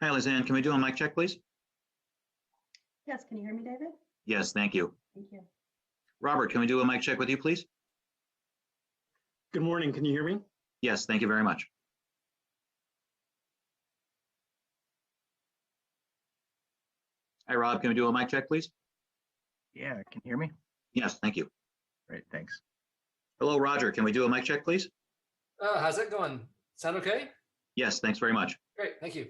Hi, Lizanne. Can we do a mic check, please? Yes, can you hear me, David? Yes, thank you. Thank you. Robert, can we do a mic check with you, please? Good morning. Can you hear me? Yes, thank you very much. Hi, Rob. Can we do a mic check, please? Yeah, can you hear me? Yes, thank you. Great, thanks. Hello, Roger. Can we do a mic check, please? How's that going? Sound okay? Yes, thanks very much. Great, thank you.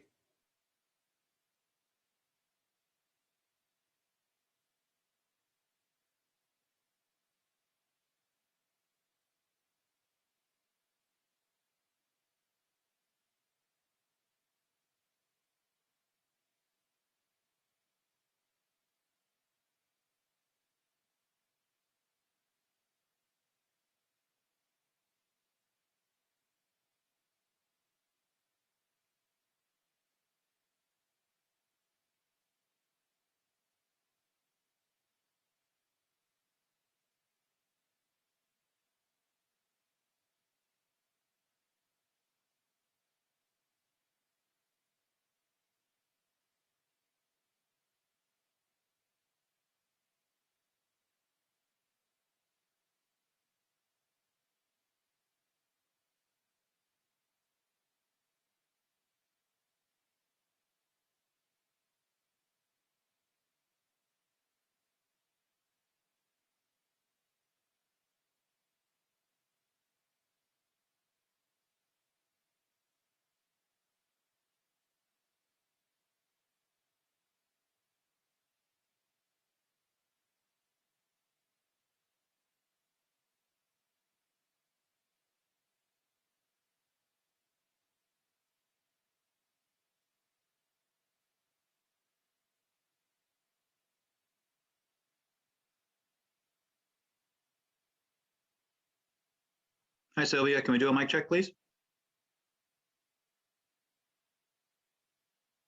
Hi, Sylvia. Can we do a mic check, please?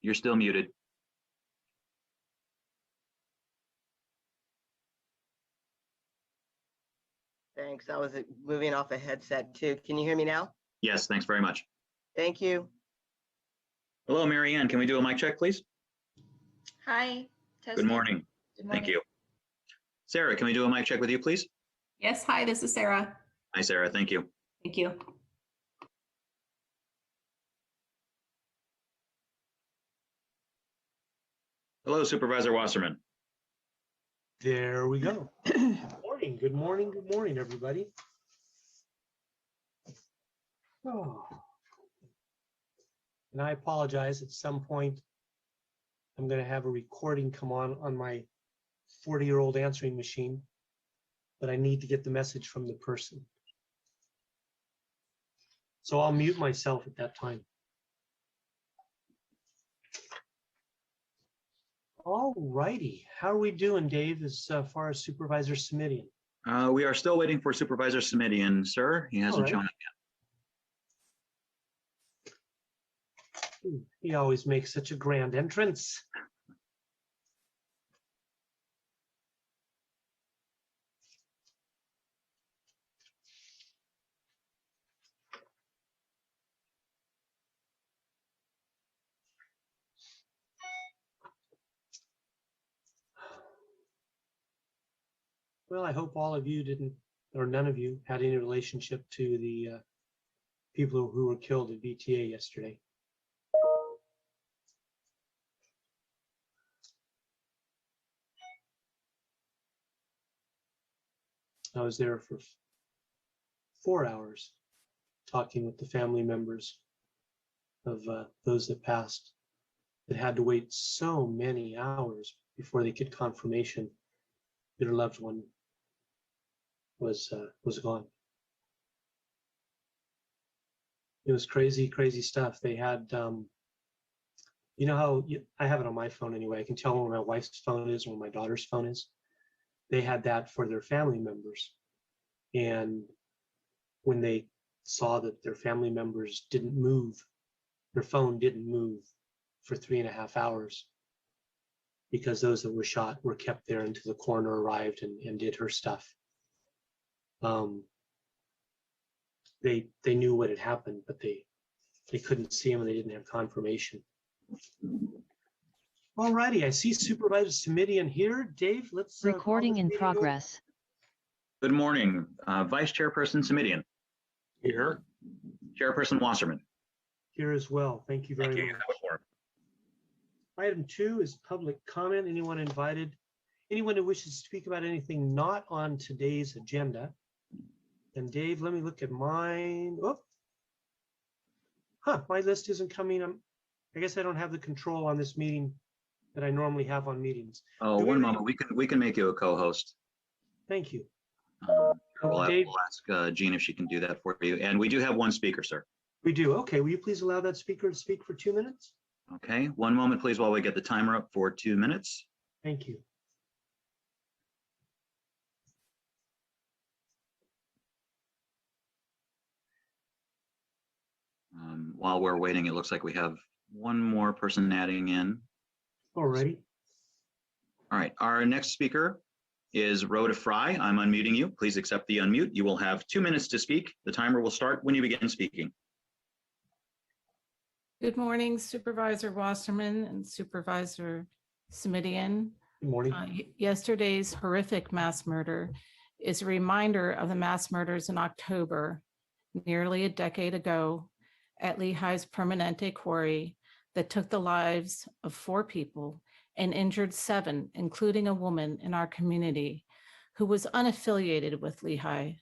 You're still muted. Thanks. I was moving off a headset too. Can you hear me now? Yes, thanks very much. Thank you. Hello, Mary Ann. Can we do a mic check, please? Hi. Good morning. Good morning. Thank you. Sarah, can we do a mic check with you, please? Yes, hi, this is Sarah. Hi, Sarah. Thank you. Thank you. Hello, Supervisor Wasserman. There we go. Good morning. Good morning. Good morning, everybody. Oh. And I apologize. At some point, I'm going to have a recording come on my 40-year-old answering machine, but I need to get the message from the person. So I'll mute myself at that time. All righty. How are we doing, Dave, as far as Supervisor Simidian? We are still waiting for Supervisor Simidian, sir. He hasn't shown up yet. He always makes such a grand entrance. Well, I hope all of you didn't, or none of you had any relationship to the people who were killed at VTA yesterday. I was there for 4 hours talking with the family members of those that passed, that had to wait so many hours before they get confirmation that their loved one was gone. It was crazy, crazy stuff. They had, you know how I have it on my phone anyway. I can tell where my wife's phone is and where my daughter's phone is. They had that for their family members. And when they saw that their family members didn't move, their phone didn't move for 3.5 hours, because those that were shot were kept there until the coroner arrived and did her stuff. They knew what had happened, but they couldn't see him and they didn't have confirmation. All righty, I see Supervisor Simidian here. Dave, let's call Recording this in meeting over. progress. Good morning, Vice Chairperson Simidian, Here. Chairperson Wasserman. Here as well. Thank you very Thank you. much. Have a quorum. Item 2 is public comment. Anyone invited? Anyone who wishes to speak about anything not on today's agenda? And Dave, let me look at mine. Oh, my list isn't coming. I guess I don't have the control on this meeting that I normally have on meetings. Oh, Do we one have any- moment. We can make you a co-host. Thank you. We'll Dave, ask Jean if she can do that for you. And we do have one speaker, sir. we do. Okay, will you please allow that speaker to speak for 2 minutes? Okay, one moment, please, while we get the timer up for 2 minutes. Thank you. While we're waiting, it looks like we have one more person adding in. Alrighty. All right, our next speaker is Rhoda Fry. I'm unmuting you. Please accept the unmute. You will have 2 minutes to speak. The timer will start when you begin speaking. Good morning, Supervisor Wasserman and Supervisor Simidian. Good morning. Yesterday's horrific mass murder is a reminder of the mass murders in October, nearly a decade ago, at Lehigh's Permanente quarry that took the lives of 4 people and injured 7, including a woman in our community who was unaffiliated with Lehigh.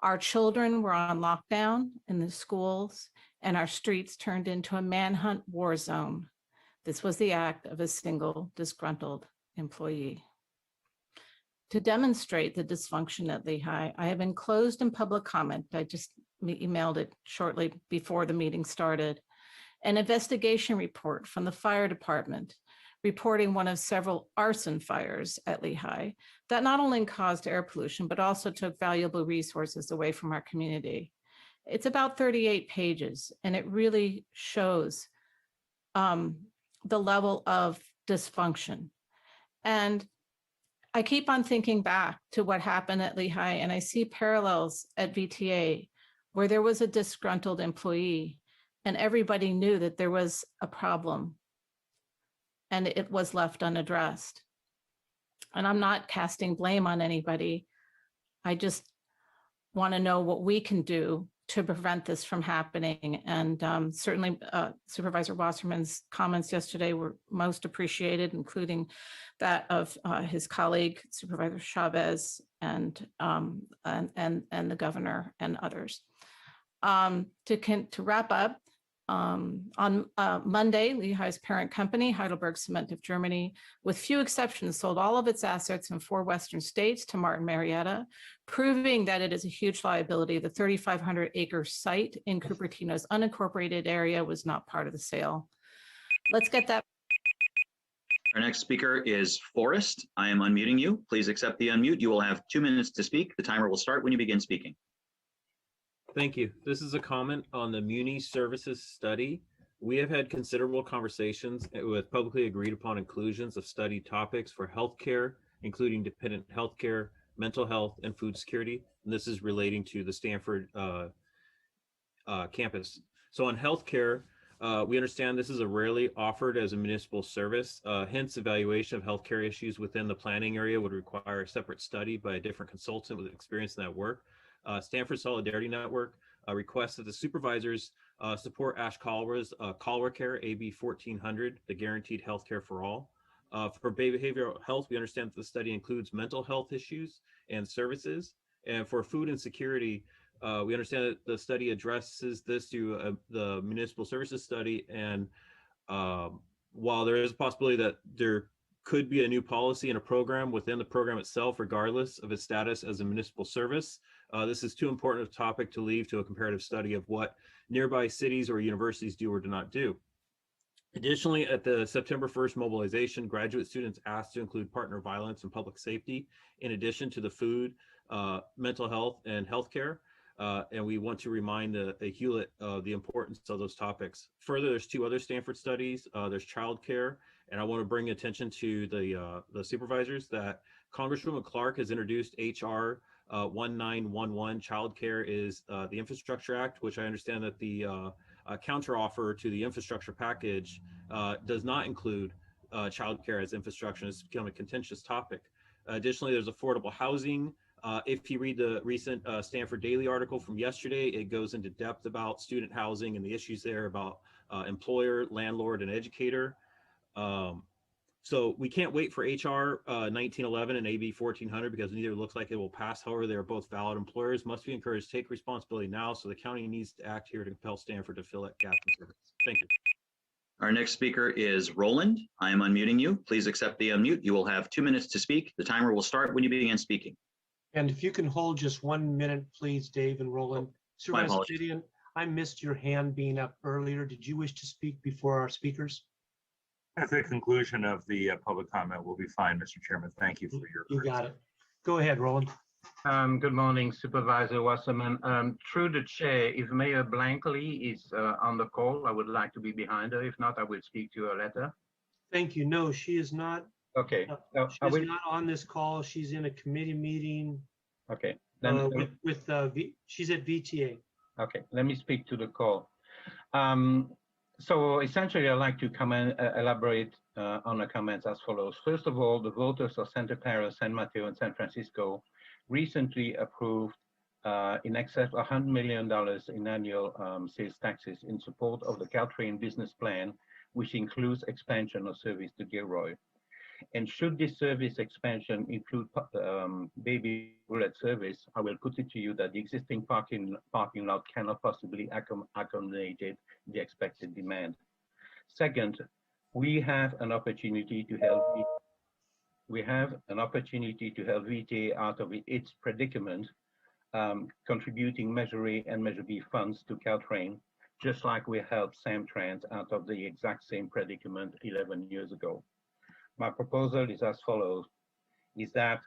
Our children were on lockdown in the schools, and our streets turned into a manhunt war zone. This was the act of a single disgruntled employee. To demonstrate the dysfunction at Lehigh, I have enclosed in public comment, I just emailed it shortly before the meeting started, an investigation report from the fire department reporting one of several arson fires at Lehigh that not only caused air pollution, but also took valuable resources away from our community. It's about 38 pages, and it really shows the level of dysfunction. And I keep on thinking back to what happened at Lehigh, and I see parallels at VTA, where there was a disgruntled employee, and everybody knew that there was a problem, and it was left unaddressed. And I'm not casting blame on anybody. I just want to know what we can do to prevent this from happening. And certainly Supervisor Wasserman's comments yesterday were most appreciated, including that of his colleague, Supervisor Chavez, and the governor and others. To wrap up, on Monday, Lehigh's parent company, Heidelberg Cement of Germany, with few exceptions, sold all of its assets in 4 Western states to Martin Marietta, proving that it is a huge liability. The 3,500-acre site in Cupertino's unincorporated area was not part of the sale. Let's get that. Our next speaker is Forrest. I am unmuting you. Please accept the unmute. You will have 2 minutes to speak. The timer will start when you begin speaking. Thank you. This is a comment on the Muni Services Study. We have had considerable conversations with publicly agreed upon inclusions of study topics for healthcare, including dependent healthcare, mental health, and food security. And this is relating to the Stanford campus. So on healthcare, we understand this is a rarely offered as a municipal service. Hence, evaluation of healthcare issues within the planning area would require a separate study by a different consultant with experience in that work. Stanford Solidarity Network requests that the supervisors support Ash Kalra's Kalra Care AB 1400, the guaranteed healthcare for all. For behavioral health, we understand that the study includes mental health issues and services. And for food and security, we understand that the study addresses this through the municipal services study. And while there is a possibility that there could be a new policy and a program within the program itself, regardless of its status as a municipal service, this is too important a topic to leave to a comparative study of what nearby cities or universities do or do not do. Additionally, at the September 1st mobilization, graduate students asked to include partner violence and public safety, in addition to the food, mental health, and healthcare. And we want to remind the Hewlett of the importance of those topics. Further, there's 2 other Stanford studies. There's childcare, and I want to bring attention to the supervisors that Congresswoman Clark has introduced HR 1911. Childcare is the Infrastructure Act, which I understand that the counteroffer to the infrastructure package does not include childcare as infrastructure. It's become a contentious topic. Additionally, there's affordable housing. If you read the recent Stanford Daily article from yesterday, it goes into depth about student housing and the issues there about employer, landlord, and educator. So we can't wait for HR 1911 and AB 1400 because neither looks like it will pass. However, they are both valid. Employers must be encouraged to take responsibility now, so the county needs to act here to compel Stanford to fill that gap in service. Thank you. Our next speaker is Roland. I am unmuting you. Please accept the unmute. You will have 2 minutes to speak. The timer will start when you begin speaking. And if you can hold just 1 minute, please, Dave and Roland. Supervisor apologies. Gideon, I missed your hand being up earlier. Did you wish to speak before our speakers? At the conclusion of the public comment, we'll be fine, Mr. Chairman. Thank you for your. You got it. Go ahead, Roland. Good morning, Supervisor Wasserman. Through the chair, if Mayor Blankley is on the call, I would like to be behind her. If not, I will speak to her later. Thank you. No, she is not. Okay. She's not on this call. She's in a committee meeting. Okay. Then she's at VTA. Okay. Let me speak to the call. So essentially, I'd like to elaborate on the comments as follows. First of all, the voters of Santa Clara, San Mateo, and San Francisco recently approved in excess of $100 million in annual sales taxes in support of the Caltrain business plan, which includes expansion of service to Gilroy. And should this service expansion include baby bullet service, I will put it to you that the existing parking lot cannot possibly accommodate the expected demand. Second, we have an opportunity to help. We have an opportunity to help VTA out of its predicament, contributing Measure A and Measure B funds to Caltrain, just like we helped Samtrans out of the exact same predicament 11 years ago. My proposal is as follows, is that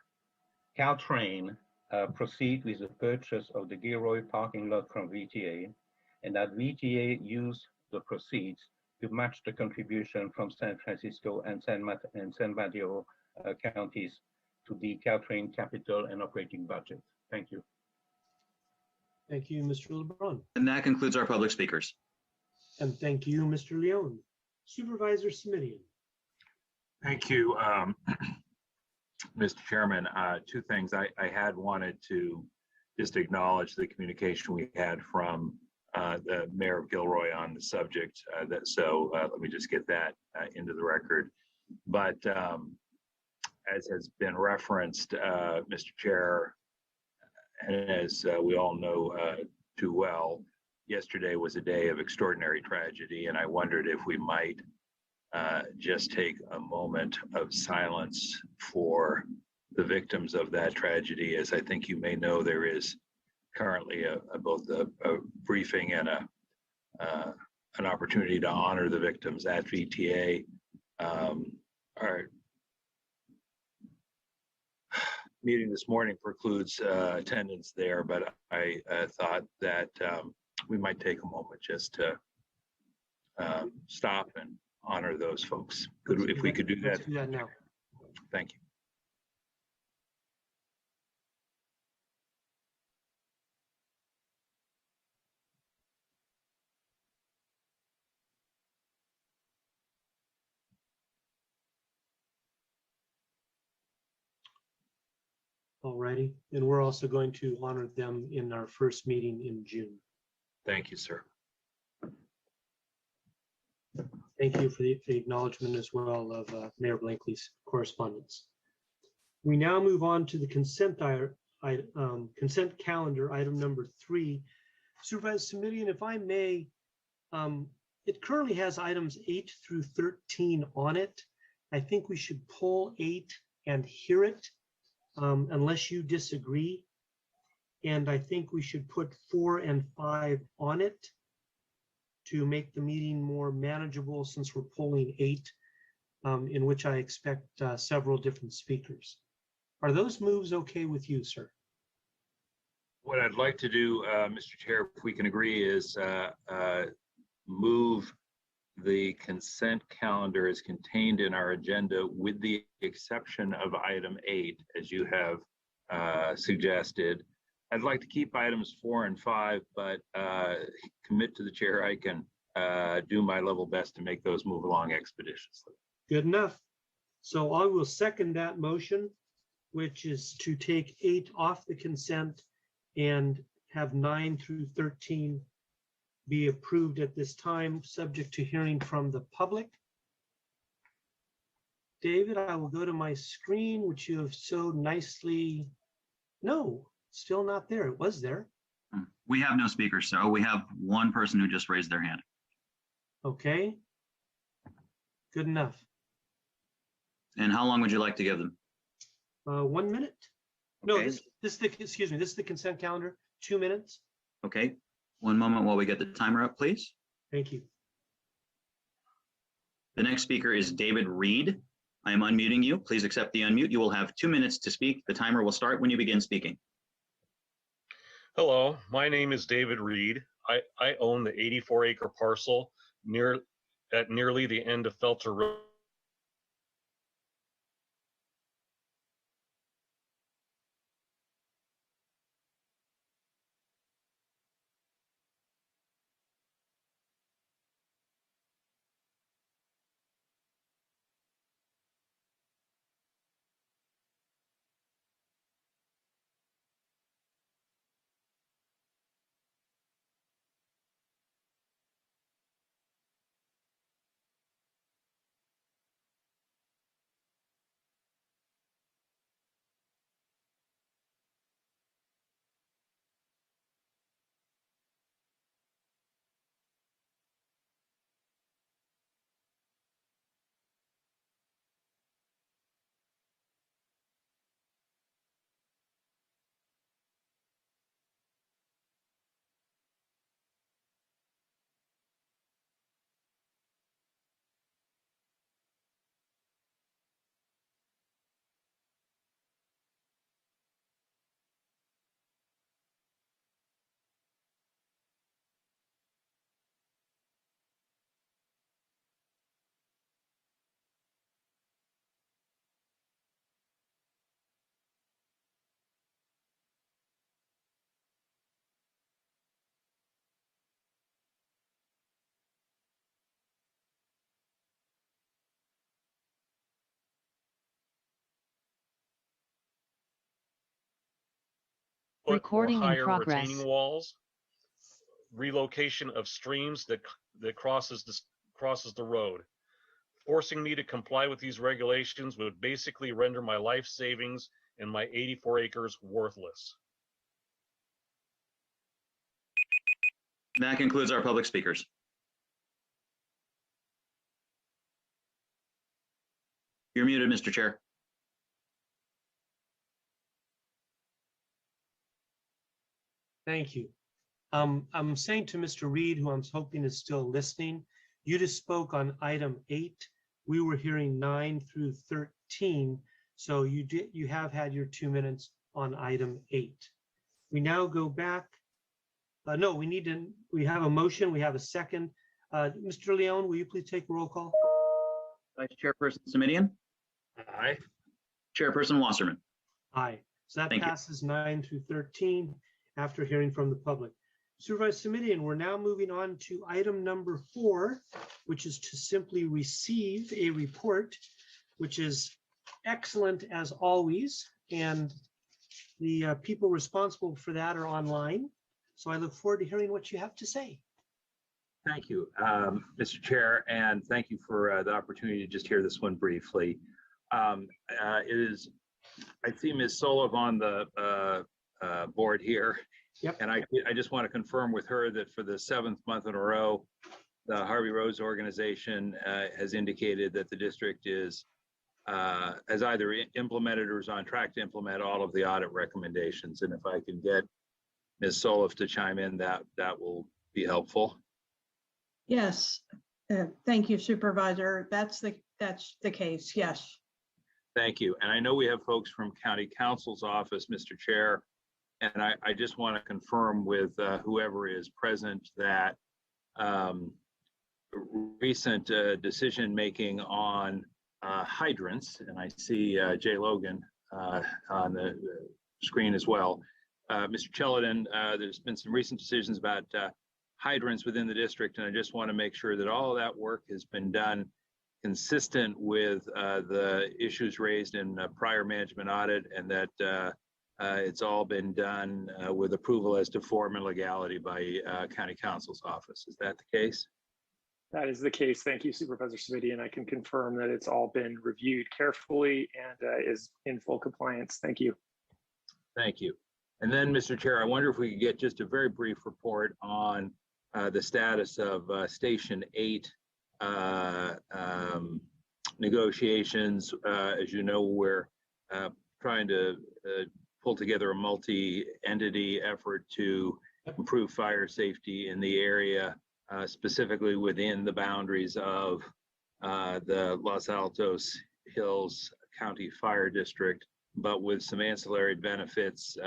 Caltrain proceed with the purchase of the Gilroy parking lot from VTA, and that VTA use the proceeds to match the contribution from San Francisco and San Mateo counties to the Caltrain capital and operating budget. Thank you. Thank you, Mr. LeBron. And that concludes our public speakers. And thank you, Mr. Leone. Supervisor Simidian. Thank you, Mr. Chairman. Two things. I had wanted to just acknowledge the communication we had from the Mayor of Gilroy on the subject. Let me just get that into the record. But as has been referenced, Mr. Chair, and as we all know too well, yesterday was a day of extraordinary tragedy, and I wondered if we might just take a moment of silence for the victims of that tragedy. As I think you may know, there is currently both a briefing and an opportunity to honor the victims at VTA. Our meeting this morning precludes attendance there, but I thought that we might take a moment just to stop and honor those folks. If we could do that. Let's do that now. Thank you. Alrighty, and we're also going to honor them in our first meeting in June. Thank you, sir. Thank you for the acknowledgement as well of Mayor Blankley's correspondence. We now move on to the consent calendar, item number 3. Supervisor Simidian, if I may, it currently has items 8 through 13 on it. I think we should pull 8 and hear it, unless you disagree. And I think we should put 4 and 5 on it to make the meeting more manageable, since we're pulling 8, in which I expect several different speakers. Are those moves okay with you, sir? What I'd like to do, Mr. Chair, if we can agree, is move the consent calendar as contained in our agenda, with the exception of item 8, as you have suggested, I'd like to keep items 4 and 5, but commit to the chair I can do my level best to make those move along expeditiously. Good enough. So I will second that motion, which is to take 8 off the consent and have 9 through 13 be approved at this time, subject to hearing from the public. David, I will go to my screen, which you have so nicely, no, still not there. It was there. We have no speakers, so we have one person who just raised their hand. Okay. Good enough. And how long would you like to give them? 1 minute. No, Okay. this is the, excuse me, this is the consent calendar, 2 minutes. Okay, one moment while we get the timer up, please. Thank you. The next speaker is David Reed. I am unmuting you. Please accept the unmute. You will have 2 minutes to speak. The timer will start when you begin speaking. Hello, my name is David Reed. I own the 84-acre parcel at nearly the end of Felter Road. Recording in progress. Retaining walls, relocation of streams that crosses the road. Forcing me to comply with these regulations would basically render my life savings and my 84 acres worthless. That concludes our public speakers. You're muted, Mr. Chair. Thank you. I'm saying to Mr. Reed, who I'm hoping is still listening, you just spoke on item 8. We were hearing 9 through 13. So you have had your 2 minutes on item 8. We now go back. No, we have a motion. We have a second. Mr. Leone, will you please take a roll call? Vice Chairperson Simidian. Aye. Chairperson Wasserman. Aye. So that Thank you. passes 9 through 13 after hearing from the public. Supervisor Simidian, we're now moving on to item number 4, which is to simply receive a report, which is excellent as always. And the people responsible for that are online. So I look forward to hearing what you have to say. Thank you, Mr. Chair, and thank you for the opportunity to just hear this one briefly. I see Ms. Solov on the board here. Yep. And I just want to confirm with her that for the 7th month in a row, the Harvey Rose organization has indicated that the district has either implemented or is on track to implement all of the audit recommendations. And if I can get Ms. Solov to chime in, that will be helpful. Yes, thank you, Supervisor. That's the case, yes. Thank you. And I know we have folks from County Counsel's office, Mr. Chair, and I just want to confirm with whoever is present that recent decision-making on hydrants, and I see Jay Logan on the screen as well, Mr. Cheladin, there's been some recent decisions about hydrants within the district, and I just want to make sure that all of that work has been done consistent with the issues raised in prior management audit, and that it's all been done with approval as to form and legality by County Counsel's office. Is that the case? That is the case. Thank you, Supervisor Savitian. I can confirm that it's all been reviewed carefully and is in full compliance. Thank you. Thank you. And then, Mr. Chair, I wonder if we could get just a very brief report on the status of Station 8 negotiations. As you know, we're trying to pull together a multi-entity effort to improve fire safety in the area, specifically within the boundaries of the Los Altos Hills County Fire District, but with some ancillary benefits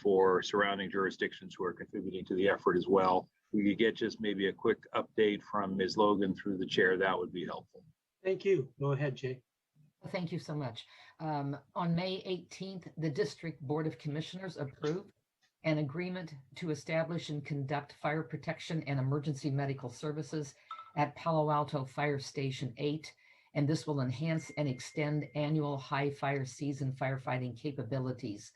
for surrounding jurisdictions who are contributing to the effort as well. We could get just maybe a quick update from Ms. Logan through the chair. That would be helpful. Thank you. Go ahead, Jay. Thank you so much. On May 18th, the District Board of Commissioners approved an agreement to establish and conduct fire protection and emergency medical services at Palo Alto Fire Station 8, and this will enhance and extend annual high fire season firefighting capabilities.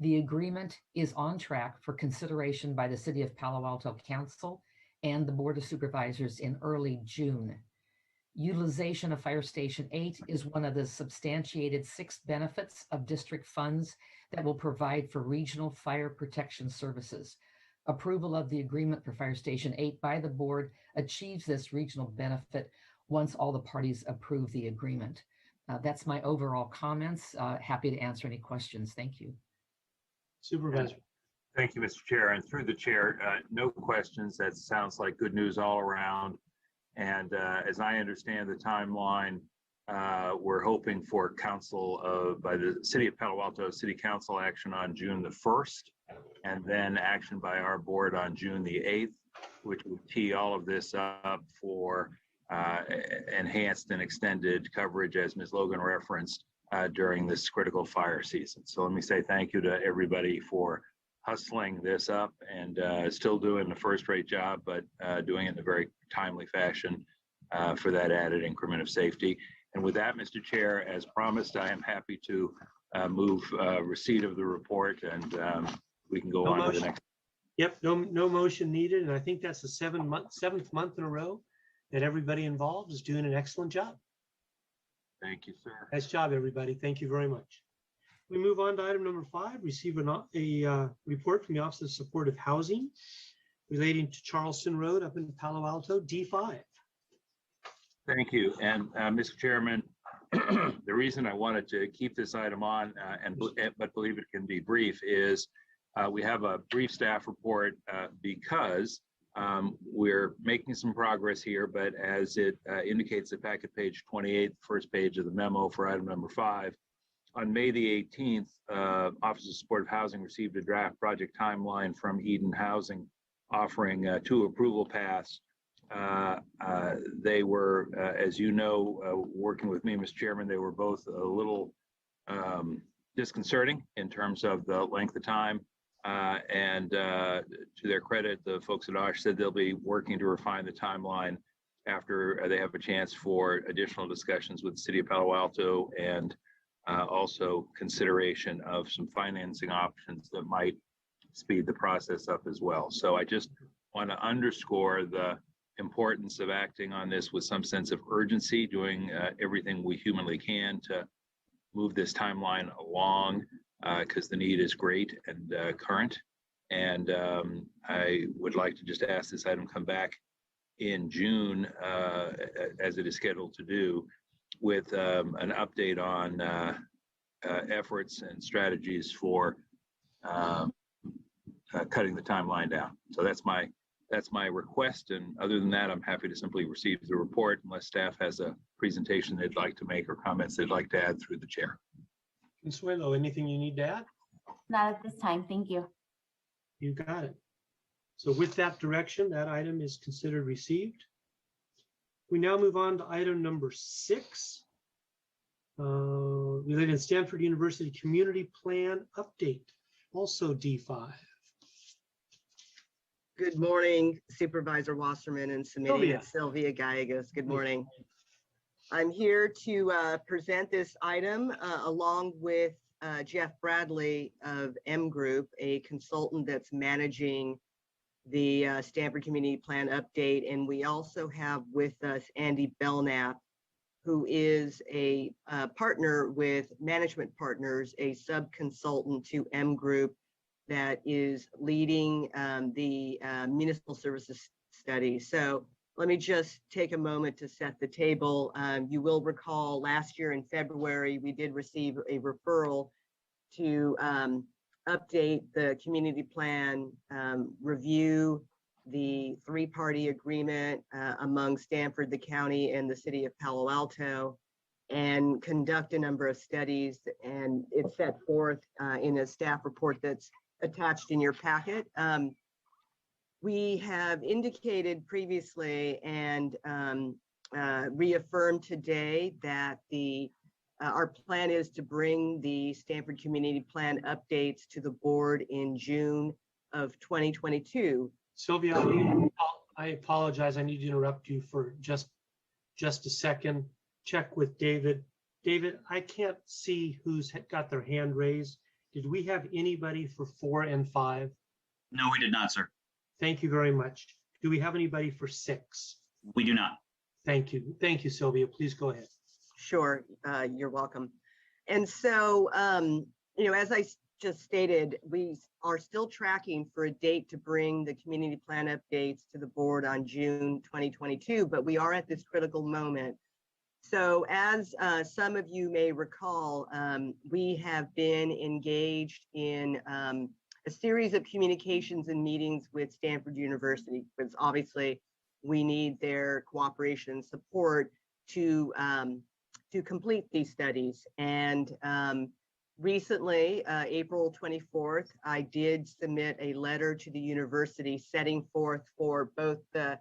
The agreement is on track for consideration by the City of Palo Alto Council and the Board of Supervisors in early June. Utilization of Fire Station 8 is one of the substantiated 6 benefits of district funds that will provide for regional fire protection services. Approval of the agreement for Fire Station 8 by the board achieves this regional benefit once all the parties approve the agreement. That's my overall comments. Happy to answer any questions. Thank you. Supervisor. Thank you, Mr. Chair. And through the chair, no questions. That sounds like good news all around. And as I understand the timeline, we're hoping for council by the City of Palo Alto City Council action on June the 1st, and then action by our board on June the 8th, which would tee all of this up for enhanced and extended coverage, as Ms. Logan referenced, during this critical fire season. So let me say thank you to everybody for hustling this up and still doing a first-rate job, but doing it in a very timely fashion for that added increment of safety. And with that, Mr. Chair, as promised, I am happy to move receipt of the report, and we can go on to the next. Yep, no motion needed, and I think that's the seventh month in a row that everybody involved is doing an excellent job. Thank you, sir. Nice job, everybody. Thank you very much. We move on to item number 5, receive a report from the Office of Supportive Housing relating to Charleston Road up in Palo Alto, D5. Thank you. And Mr. Chairman, the reason I wanted to keep this item on, but believe it can be brief, is we have a brief staff report because we're making some progress here, but as it indicates at packet page 28, first page of the memo for item number 5, on May the 18th, Office of Supportive Housing received a draft project timeline from Eden Housing offering 2 approval paths. They were, as you know, working with me, Mr. Chairman, they were both a little disconcerting in terms of the length of time. And to their credit, the folks at OSH said they'll be working to refine the timeline after they have a chance for additional discussions with the City of Palo Alto and also consideration of some financing options that might speed the process up as well. So I just want to underscore the importance of acting on this with some sense of urgency, doing everything we humanly can to move this timeline along because the need is great and current. And I would like to just ask this item come back in June, as it is scheduled to do, with an update on efforts and strategies for cutting the timeline down. So that's my request. And other than that, I'm happy to simply receive the report unless staff has a presentation they'd like to make or comments they'd like to add through the chair. Consuelo, anything you need to add? Not at this time. Thank you. You got it. So with that direction, that item is considered received. We now move on to item number 6, related to Stanford University Community Plan update. also D5. Good morning, Supervisor Wasserman and Subcommittee. Sylvia. It's Sylvia Gallegos. Good morning. I'm here to present this item along with Jeff Bradley of M Group, a consultant that's managing the Stanford Community Plan update. And we also have with us Andy Belknap, who is a partner with Management Partners, a sub-consultant to M Group that is leading the municipal services study. So let me just take a moment to set the table. You will recall last year in February, we did receive a referral to update the community plan, review the three-party agreement among Stanford, the county, and the city of Palo Alto, and conduct a number of studies. And it's set forth in a staff report that's attached in your packet. We have indicated previously and reaffirmed today that our plan is to bring the Stanford Community Plan updates to the board in June of 2022. Sylvia, I apologize. I need to interrupt you for just a second. Check with David. David, I can't see who's got their hand raised. Did we have anybody for 4 and 5? No, we did not, sir. Thank you very much. Do we have anybody for 6? We do not. Thank you. Thank you, Sylvia. Please go ahead. Sure, you're welcome. And so, as I just stated, we are still tracking for a date to bring the community plan updates to the board on June 2022, but we are at this critical moment. So as some of you may recall, we have been engaged in a series of communications and meetings with Stanford University, because obviously we need their cooperation and support to complete these studies. And recently, April 24th, I did submit a letter to the university setting forth for both the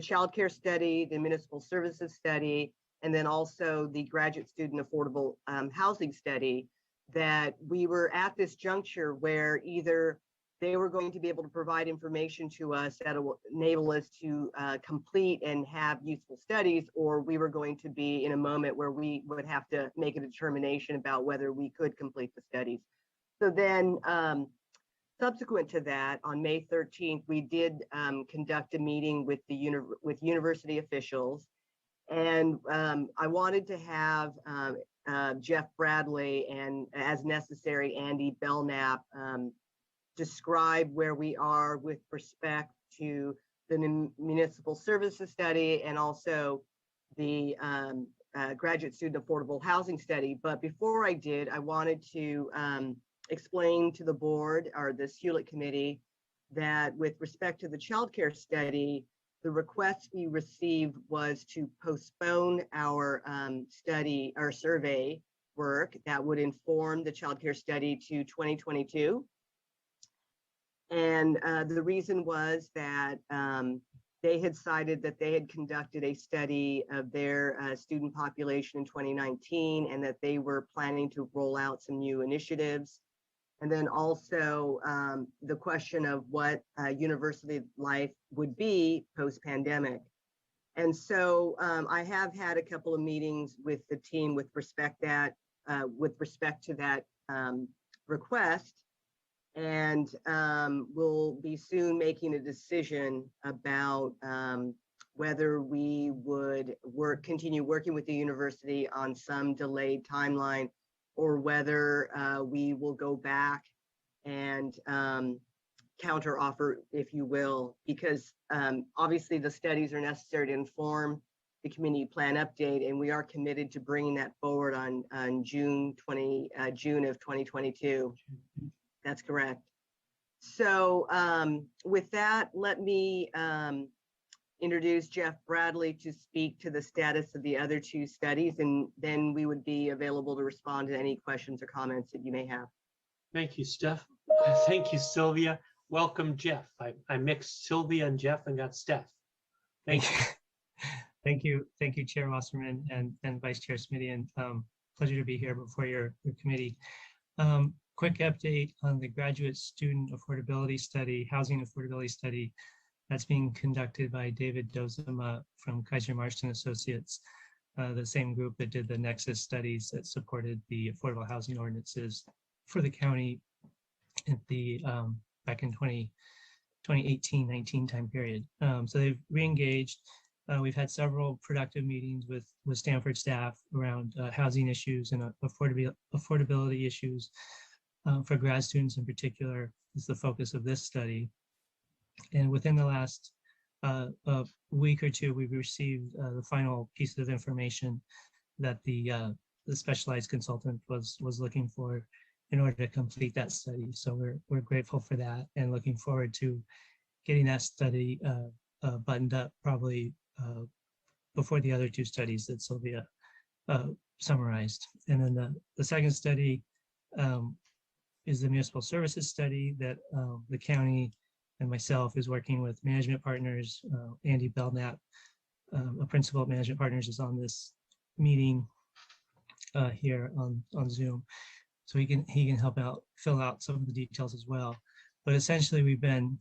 child care study, the municipal services study, and then also the graduate student affordable housing study, that we were at this juncture where either they were going to be able to provide information to us that will enable us to complete and have useful studies, or we were going to be in a moment where we would have to make a determination about whether we could complete the studies. So then subsequent to that, on May 13th, we did conduct a meeting with university officials. And I wanted to have Jeff Bradley and, as necessary, Andy Belknap describe where we are with respect to the municipal services study and also the graduate student affordable housing study. But before I did, I wanted to explain to the board, or the Hewlett Committee, that with respect to the child care study, the request we received was to postpone our study, our survey work that would inform the child care study to 2022. And the reason was that they had cited that they had conducted a study of their student population in 2019, and that they were planning to roll out some new initiatives. And then also the question of what university life would be post-pandemic. And so I have had a couple of meetings with the team with respect to that request, and we'll be soon making a decision about whether we would continue working with the university on some delayed timeline, or whether we will go back and counter offer, if you will, because obviously the studies are necessary to inform the community plan update, and we are committed to bringing that forward on June of 2022. That's correct. So with that, let me introduce Jeff Bradley to speak to the status of the other 2 studies, and then we would be available to respond to any questions or comments that you may have. Thank you, Steph. Thank you, Sylvia. Welcome, Jeff. I mixed Sylvia and Jeff and got Steph. Thank you. Thank you, Chair Wasserman and Vice Chair Smitty, and pleasure to be here before your committee. quick update on the graduate student affordability study, housing affordability study that's being conducted by David Dozema from Kaiser Marston Associates, the same group that did the Nexus studies that supported the affordable housing ordinances for the county at the back in 2018-19 time period. So they've re-engaged. We've had several productive meetings with Stanford staff around housing issues and affordability issues for grad students in particular is the focus of this study. And within the last week or two, we've received the final piece of information that the specialized consultant was looking for in order to complete that study. So we're grateful for that and looking forward to getting that study buttoned up probably before the other two studies that Sylvia summarized. And then the second study is the municipal services study that the county and myself is working with management partners. Andy Belknap, a principal at Management Partners, is on this meeting here on Zoom. So he can help out, fill out some of the details as well. But essentially we've been,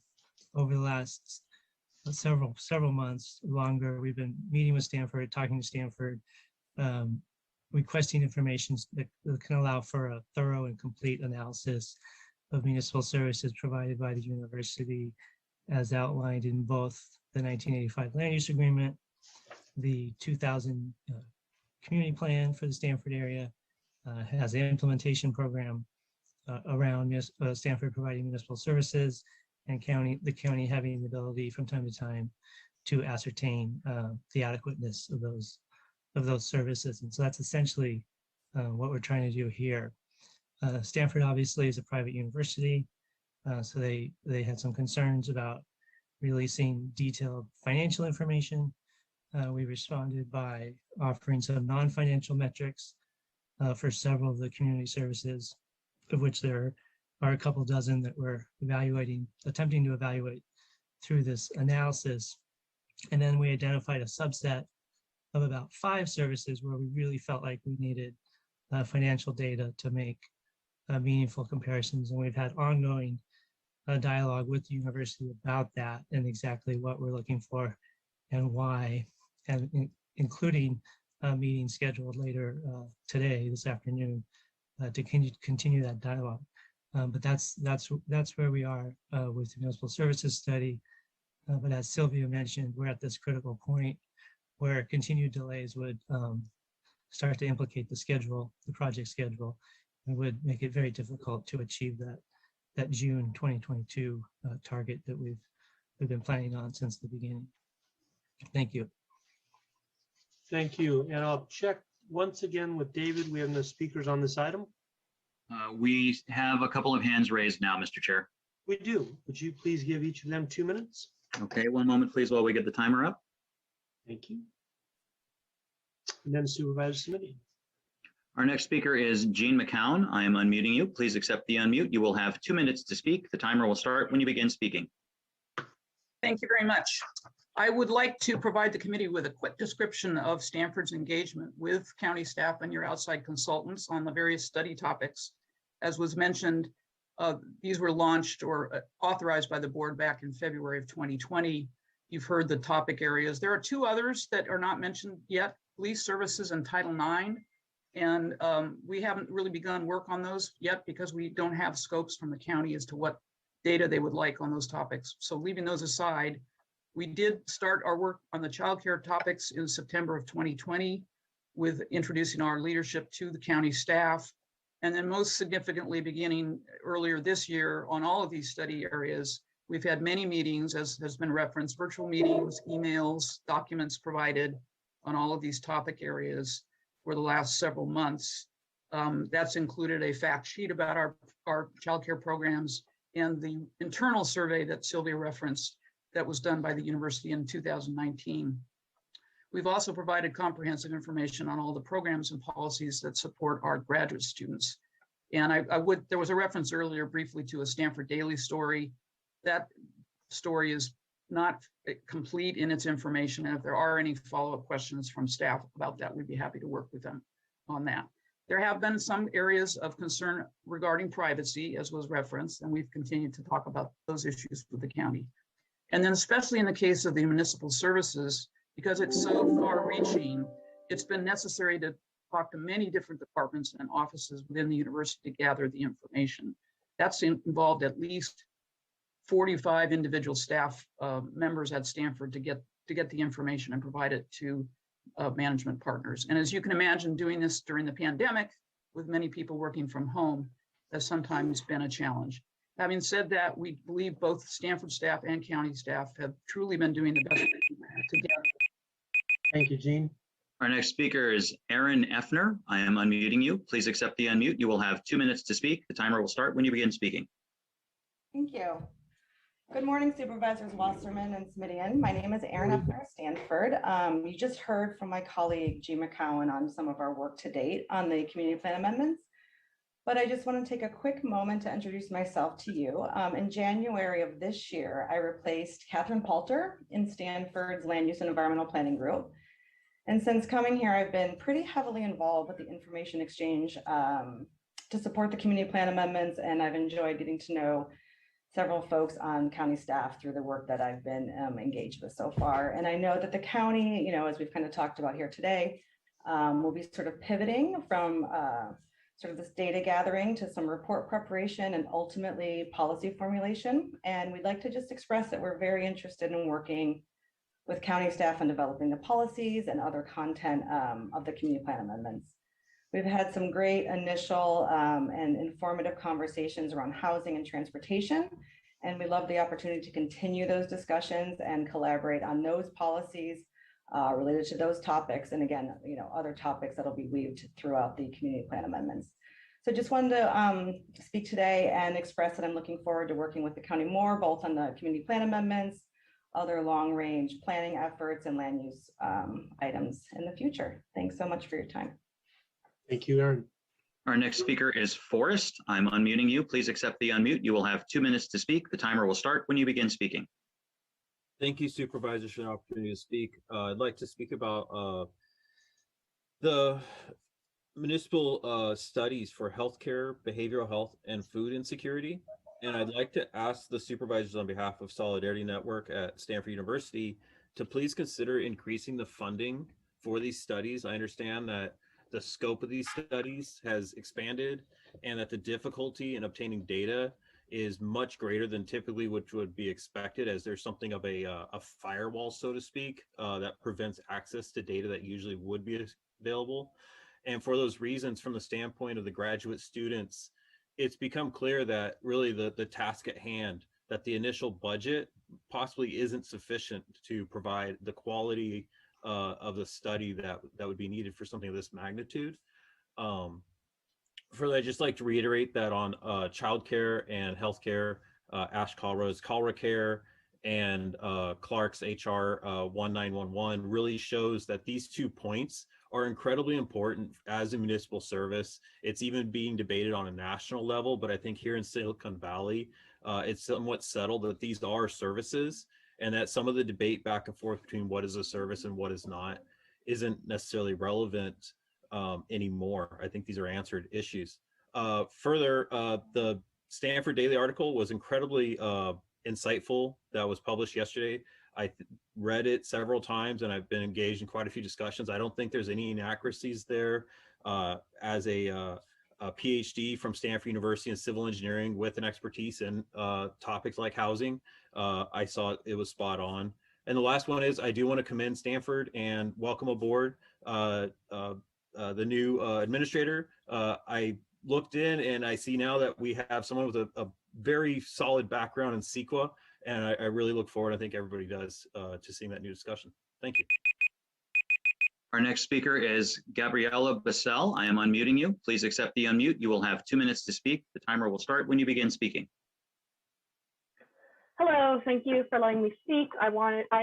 over the last several months longer, we've been meeting with Stanford, talking to Stanford, requesting information that can allow for a thorough and complete analysis of municipal services provided by the university as outlined in both the 1985 land use agreement, the 2000 community plan for the Stanford area, has an implementation program around Stanford providing municipal services, and the county having the ability from time to time to ascertain the adequateness of those services. And so that's essentially what we're trying to do here. Stanford obviously is a private university, so they had some concerns about releasing detailed financial information. We responded by offering some non-financial metrics for several of the community services, of which there are a couple dozen that we're attempting to evaluate through this analysis. And then we identified a subset of about 5 services where we really felt like we needed financial data to make meaningful comparisons. And we've had ongoing dialogue with the university about that and exactly what we're looking for and why, and including a meeting scheduled later today, this afternoon, to continue that dialogue. But that's where we are with the municipal services study. But as Sylvia mentioned, we're at this critical point where continued delays would start to implicate the project schedule, and would make it very difficult to achieve that June 2022 target that we've been planning on since the beginning. Thank you. Thank you. And I'll check once again with David. We have no speakers on this item. We have a couple of hands raised now, Mr. Chair. We do. Would you please give each of them 2 minutes? Okay, one moment, please, while we get the timer up. Thank you. And then Supervisor Smitty. Our next speaker is Jean McCown. I am unmuting you. Please accept the unmute. You will have 2 minutes to speak. The timer will start when you begin speaking. Thank you very much. I would like to provide the committee with a quick description of Stanford's engagement with county staff and your outside consultants on the various study topics. As was mentioned, these were launched or authorized by the board back in February of 2020. You've heard the topic areas. There are 2 others that are not mentioned yet, police services and Title IX. And we haven't really begun work on those yet because we don't have scopes from the county as to what data they would like on those topics. So leaving those aside, we did start our work on the childcare topics in September of 2020 with introducing our leadership to the county staff. And then most significantly, beginning earlier this year on all of these study areas, we've had many meetings, as has been referenced, virtual meetings, emails, documents provided on all of these topic areas for the last several months. That's included a fact sheet about our childcare programs and the internal survey that Sylvia referenced that was done by the university in 2019. We've also provided comprehensive information on all the programs and policies that support our graduate students. And there was a reference earlier briefly to a Stanford Daily story. That story is not complete in its information. And if there are any follow-up questions from staff about that, we'd be happy to work with them on that. There have been some areas of concern regarding privacy, as was referenced, and we've continued to talk about those issues with the county. And then especially in the case of the municipal services, because it's so far-reaching, it's been necessary to talk to many different departments and offices within the university to gather the information. That's involved at least 45 individual staff members at Stanford to get the information and provide it to management partners. And as you can imagine, doing this during the pandemic with many people working from home has sometimes been a challenge. Having said that, we believe both Stanford staff and county staff have truly been doing the best together. Thank you, Gene. Our next speaker is Aaron Effner. I am unmuting you. Please accept the unmute. You will have 2 minutes to speak. The timer will start when you begin speaking. Thank you. Good morning, Supervisors Wasserman and Smidian. My name is Erin Effner, Stanford. You just heard from my colleague, G. McCowan, on some of our work to date on the community plan amendments. But I just want to take a quick moment to introduce myself to you. In January of this year, I replaced Catherine Palter in Stanford's Land Use and Environmental Planning Group. And since coming here, I've been pretty heavily involved with the information exchange to support the community plan amendments, and I've enjoyed getting to know several folks on county staff through the work that I've been engaged with so far. And I know that the county, you know, as we've kind of talked about here today, will be sort of pivoting from sort of this data gathering to some report preparation and ultimately policy formulation. And we'd like to just express that we're very interested in working with county staff on developing the policies and other content of the community plan amendments. We've had some great initial and informative conversations around housing and transportation, and we love the opportunity to continue those discussions and collaborate on those policies related to those topics, and again, you know, other topics that'll be weaved throughout the community plan amendments. So just wanted to speak today and express that I'm looking forward to working with the county more, both on the community plan amendments, other long-range planning efforts, and land use items in the future. Thanks so much for your time. Thank you, Aaron. Our next speaker is Forrest. I'm unmuting you. Please accept the unmute. You will have 2 minutes to speak. The timer will start when you begin speaking. Thank you, Supervisors, for the opportunity to speak. I'd like to speak about the municipal studies for healthcare, behavioral health, and food insecurity. And I'd like to ask the supervisors on behalf of Solidarity Network at Stanford University to please consider increasing the funding for these studies. I understand that the scope of these studies has expanded and that the difficulty in obtaining data is much greater than typically which would be expected, as there's something of a firewall, so to speak, that prevents access to data that usually would be available. And for those reasons, from the standpoint of the graduate students, it's become clear that really the task at hand, that the initial budget possibly isn't sufficient to provide the quality of the study that would be needed for something of this magnitude. Further, I'd just like to reiterate that on childcare and healthcare, Ash Kalra's Kalra Care and Clark's HR 1911 really shows that these 2 points are incredibly important as a municipal service. It's even being debated on a national level, but I think here in Silicon Valley, it's somewhat settled that these are services, and that some of the debate back and forth between what is a service and what is not isn't necessarily relevant anymore. I think these are answered issues. Further, the Stanford Daily article was incredibly insightful that was published yesterday. I read it several times and I've been engaged in quite a few discussions. I don't think there's any inaccuracies there. As a PhD from Stanford University in civil engineering with an expertise in topics like housing, I saw it was spot on. And the last one is, I do want to commend Stanford and welcome aboard the new administrator. I looked in and I see now that we have someone with a very solid background in CEQA, and I really look forward, I think everybody does, to seeing that new discussion. Thank you. Our next speaker is Gabriella Bassell. I am unmuting you. Please accept the unmute. You will have 2 minutes to speak. The timer will start when you begin speaking. Hello, thank you for letting me speak. I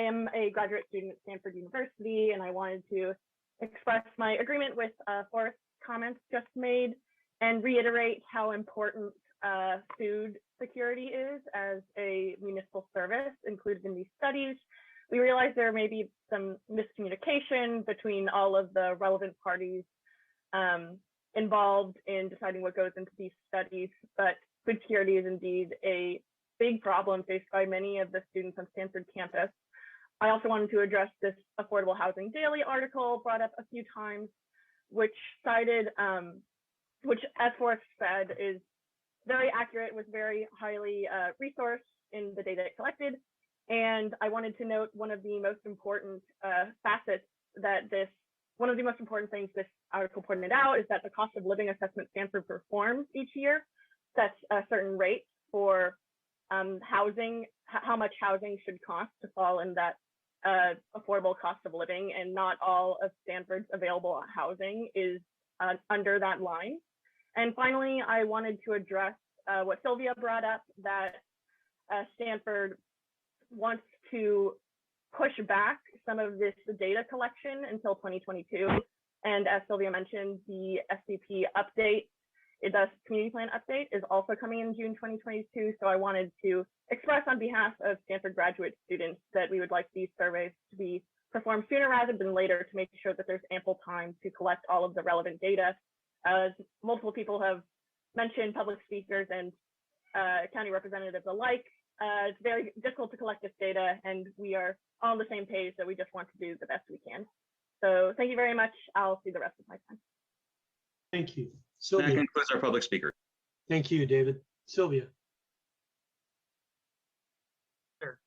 am a graduate student at Stanford University, and I wanted to express my agreement with Forrest's comments just made and reiterate how important food security is as a municipal service included in these studies. We realize there may be some miscommunication between all of the relevant parties involved in deciding what goes into these studies, but food security is indeed a big problem faced by many of the students on Stanford campus. I also wanted to address this Affordable Housing Daily article brought up a few times, which cited, which as Forrest said, is very accurate, was very highly resourced in the data it collected. And I wanted to note one of the most important facets that one of the most important things this article pointed out is that the cost of living assessment Stanford performs each year sets a certain rate for housing, how much housing should cost to fall in that affordable cost of living, and not all of Stanford's available housing is under that line. And finally, I wanted to address what Sylvia brought up, that Stanford wants to push back some of this data collection until 2022. And as Sylvia mentioned, the SCP update, the community plan update, is also coming in June 2022. So I wanted to express on behalf of Stanford graduate students that we would like these surveys to be performed sooner rather than later to make sure that there's ample time to collect all of the relevant data. As multiple people have mentioned, public speakers and county representatives alike, it's very difficult to collect this data, and we are all on the same page that we just want to do the best we can. So thank you very much. I'll see the rest of my time. Thank you. That Sylvia. concludes our public speaker. Thank you, David. Sylvia. Sure.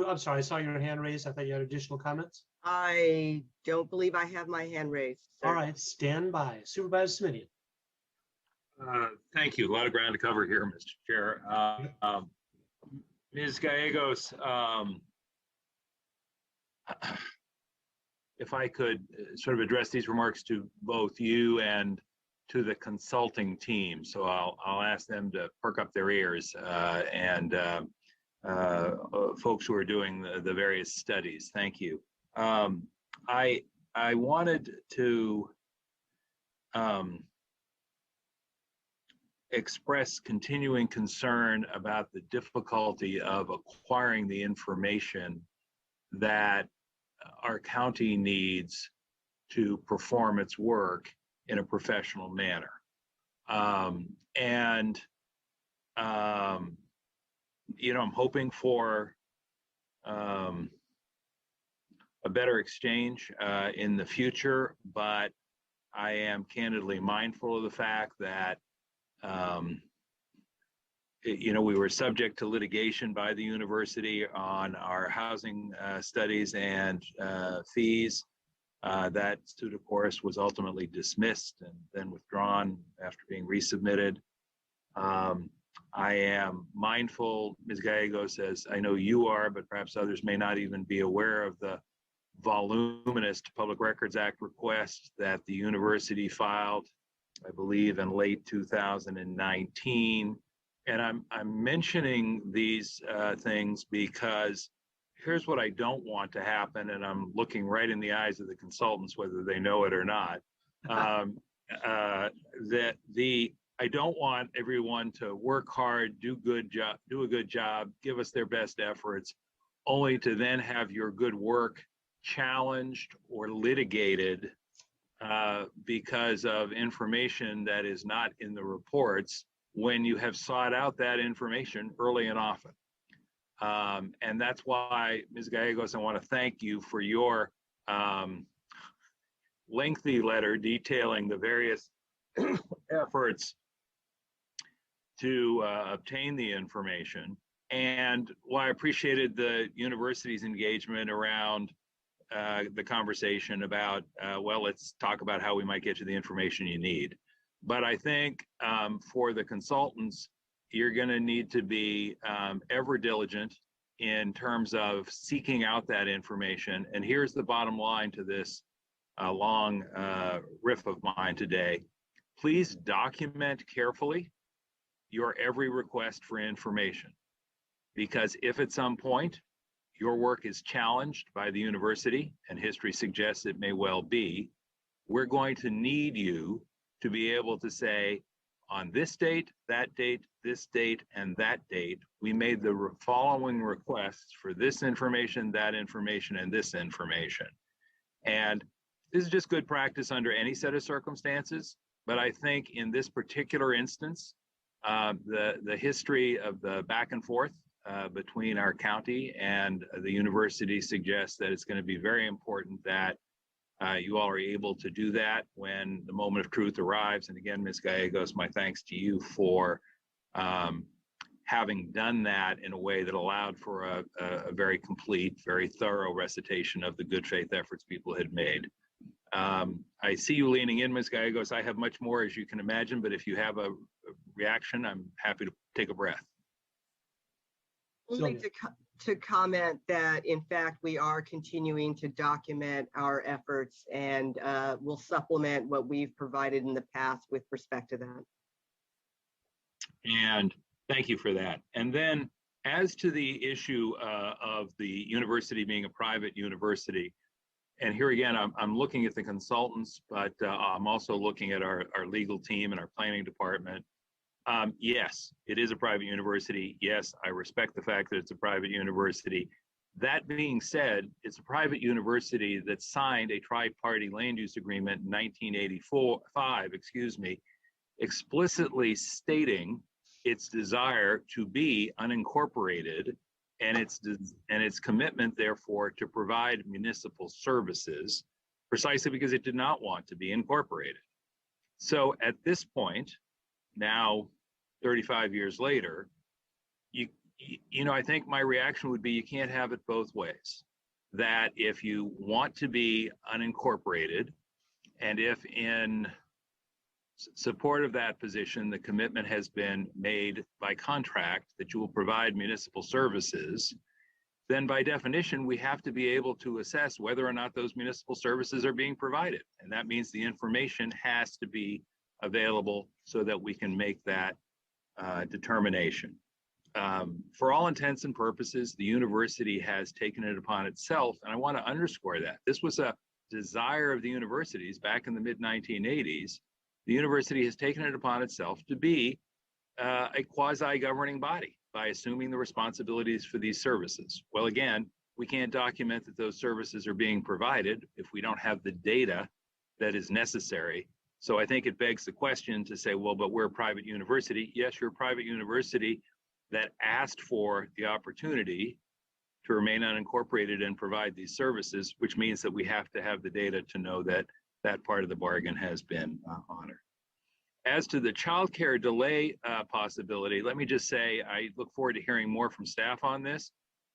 I'm sorry, I saw your hand raised. I thought you had additional comments. I don't believe I have my hand raised. Sir. All right, stand by. Supervisor Simidian. Thank you. A lot of ground to cover here, Mr. Chair. Ms. Gallegos, if I could sort of address these remarks to both you and to the consulting team. So I'll ask them to perk up their ears and folks who are doing the various studies. Thank you. I wanted to express continuing concern about the difficulty of acquiring the information that our county needs to perform its work in a professional manner. You know, I'm hoping for a better exchange in the future, but I am candidly mindful of the fact that you know, we were subject to litigation by the university on our housing studies and fees. That suit, of course, was ultimately dismissed and then withdrawn after being resubmitted. I am mindful, Ms. Gallegos, as I know you are, but perhaps others may not even be aware of the voluminous Public Records Act request that the university filed, I believe, in late 2019. And I'm mentioning these things because here's what I don't want to happen, and I'm looking right in the eyes of the consultants, whether they know it or not. I don't want everyone to work hard, do a good job, give us their best efforts, only to then have your good work challenged or litigated because of information that is not in the reports when you have sought out that information early and often. And that's why, Ms. Gallegos, I want to thank you for your lengthy letter detailing the various efforts to obtain the information. And while I appreciated the university's engagement around the conversation about, well, let's talk about how we might get you the information you need. But I think for the consultants, you're going to need to be ever diligent in terms of seeking out that information. And here's the bottom line to this long riff of mine today. Please document carefully your every request for information, because if at some point your work is challenged by the university, and history suggests it may well be, we're going to need you to be able to say, on this date, that date, this date, and that date, we made the following requests for this information, that information, and this information. And This is just good practice under any set of circumstances, but I think in this particular instance, the history of the back and forth between our county and the university suggests that it's going to be very important that you all are able to do that when the moment of truth arrives. And again, Ms. Gallegos, my thanks to you for having done that in a way that allowed for a very complete, very thorough recitation of the good faith efforts people had made. I see you leaning in, Ms. Gallegos. I have much more, as you can imagine, but if you have a reaction, I'm happy to take a breath. Only to comment that, in fact, we are continuing to document our efforts, and we'll supplement what we've provided in the past with respect to that. And thank you for that. And then as to the issue of the university being a private university, and here again, I'm looking at the consultants, but I'm also looking at our legal team and our planning department. Yes, it is a private university. Yes, I respect the fact that it's a private university. That being said, it's a private university that signed a tri-party land use agreement in 1985, explicitly stating its desire to be unincorporated and its commitment, therefore, to provide municipal services, precisely because it did not want to be incorporated. So at this point, now 35 years later, you know, I think my reaction would be you can't have it both ways. That if you want to be unincorporated, and if in support of that position, the commitment has been made by contract that you will provide municipal services, then by definition, we have to be able to assess whether or not those municipal services are being provided. And that means the information has to be available so that we can make that determination. For all intents and purposes, the university has taken it upon itself, and I want to underscore that. This was a desire of the universities back in the mid-1980s. The university has taken it upon itself to be a quasi-governing body by assuming the responsibilities for these services. Well, again, we can't document that those services are being provided if we don't have the data that is necessary. So I think it begs the question to say, well, but we're a private university. Yes, you're a private university that asked for the opportunity to remain unincorporated and provide these services, which means that we have to have the data to know that that part of the bargain has been honored. As to the childcare delay possibility, let me just say, I look forward to hearing more from staff on this,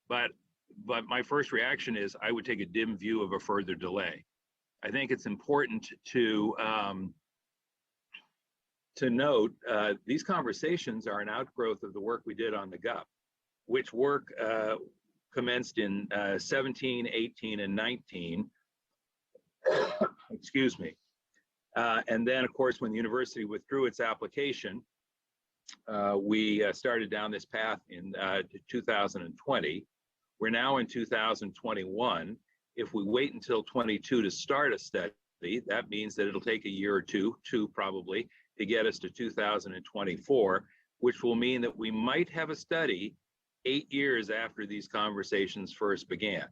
but my first reaction is I would take a dim view of a further delay. I think it's important to note these conversations are an outgrowth of the work we did on the GUP, which work commenced in 17, 18, and 19. Excuse me. And then, of course, when the university withdrew its application, we started down this path in 2020. We're now in 2021. If we wait until 22 to start a study, that means that it'll take a year or two probably, to get us to 2024, which will mean that we might have a study 8 years after these conversations first began.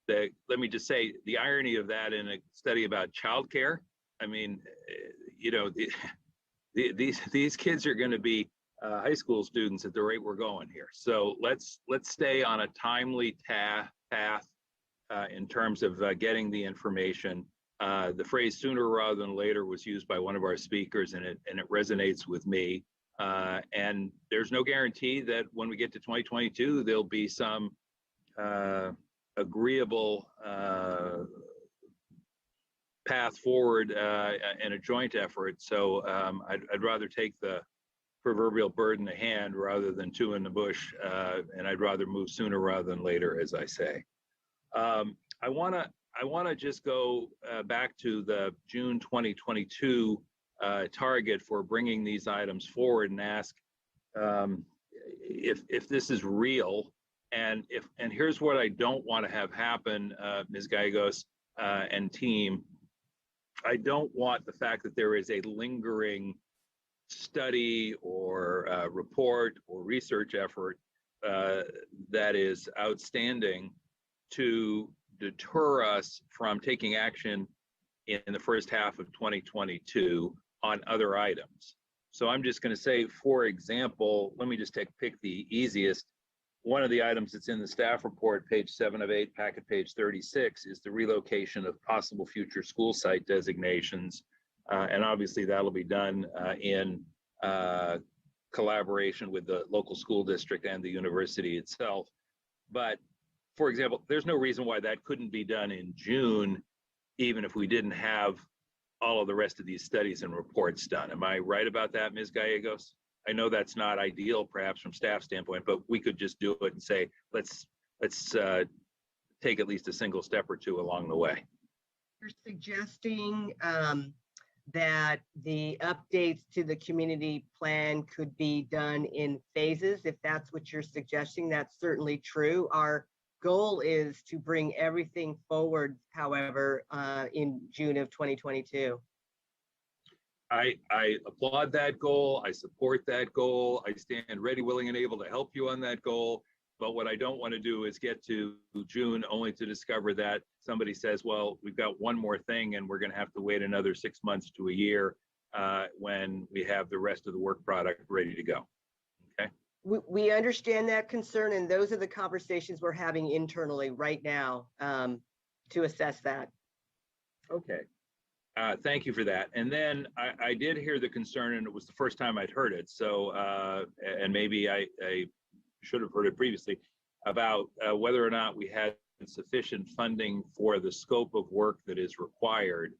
Let me just say, the irony of that in a study about childcare, I mean, you know, these kids are going to be high school students at the rate we're going here. So let's stay on a timely path in terms of getting the information. The phrase "sooner rather than later" was used by one of our speakers, and it resonates with me. And there's no guarantee that when we get to 2022, there'll be some agreeable path forward in a joint effort. So I'd rather take the proverbial bird in the hand rather than two in the bush, and I'd rather move sooner rather than later, as I say. I want to just go back to the June 2022 target for bringing these items forward and ask if this is real, and here's what I don't want to have happen, Ms. Gallegos and team. I don't want the fact that there is a lingering study or report or research effort that is outstanding to deter us from taking action in the first half of 2022 on other items. So I'm just going to say, for example, let me just pick the easiest. One of the items that's in the staff report, page 7 of 8, packet page 36, is the relocation of possible future school site designations. And obviously that'll be done in collaboration with the local school district and the university itself. But for example, there's no reason why that couldn't be done in June, even if we didn't have all of the rest of these studies and reports done. Am I right about that, Ms. Gallegos? I know that's not ideal, perhaps from staff standpoint, but we could just do it and say, let's take at least a single step or two along the way. You're suggesting that the updates to the community plan could be done in phases. If that's what you're suggesting, that's certainly true. Our goal is to bring everything forward, however, in June of 2022. I applaud that goal. I support that goal. I stand ready, willing, and able to help you on that goal. But what I don't want to do is get to June only to discover that somebody says, well, we've got one more thing and we're going to have to wait another 6 months to a year when we have the rest of the work product ready to go. Okay. We understand that concern, and those are the conversations we're having internally right now to assess that. Okay. Thank you for that. And then I did hear the concern, and it was the first time I'd heard it. So, and maybe I should have heard it previously, about whether or not we had sufficient funding for the scope of work that is required.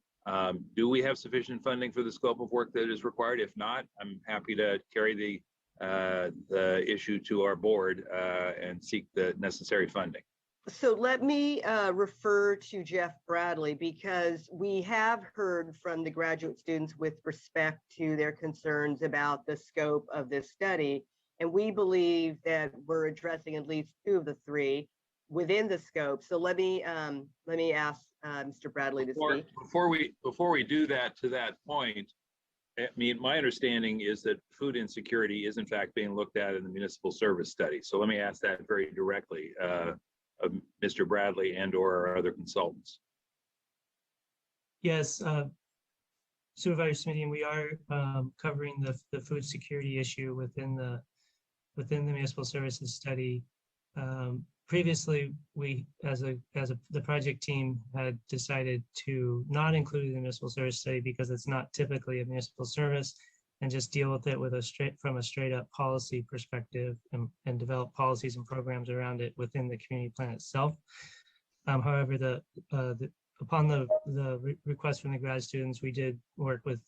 Do we have sufficient funding for the scope of work that is required? If not, I'm happy to carry the issue to our board and seek the necessary funding. So let me refer to Jeff Bradley, because we have heard from the graduate students with respect to their concerns about the scope of this study. And we believe that we're addressing at least 2 of the 3 within the scope. So let me ask Mr. Bradley to speak. Before we do that, to that point, I mean, my understanding is that food insecurity is in fact being looked at in the municipal service study. So let me ask that very directly of Mr. Bradley and or our other consultants. Yes, Supervisor Smitty, we are covering the food security issue within the municipal services study. Previously, we, the project team, had decided to not include the municipal service study because it's not typically a municipal service, and just deal with it with from a straight up policy perspective and develop policies and programs around it within the community plan itself. However, upon the request from the grad students, we did work with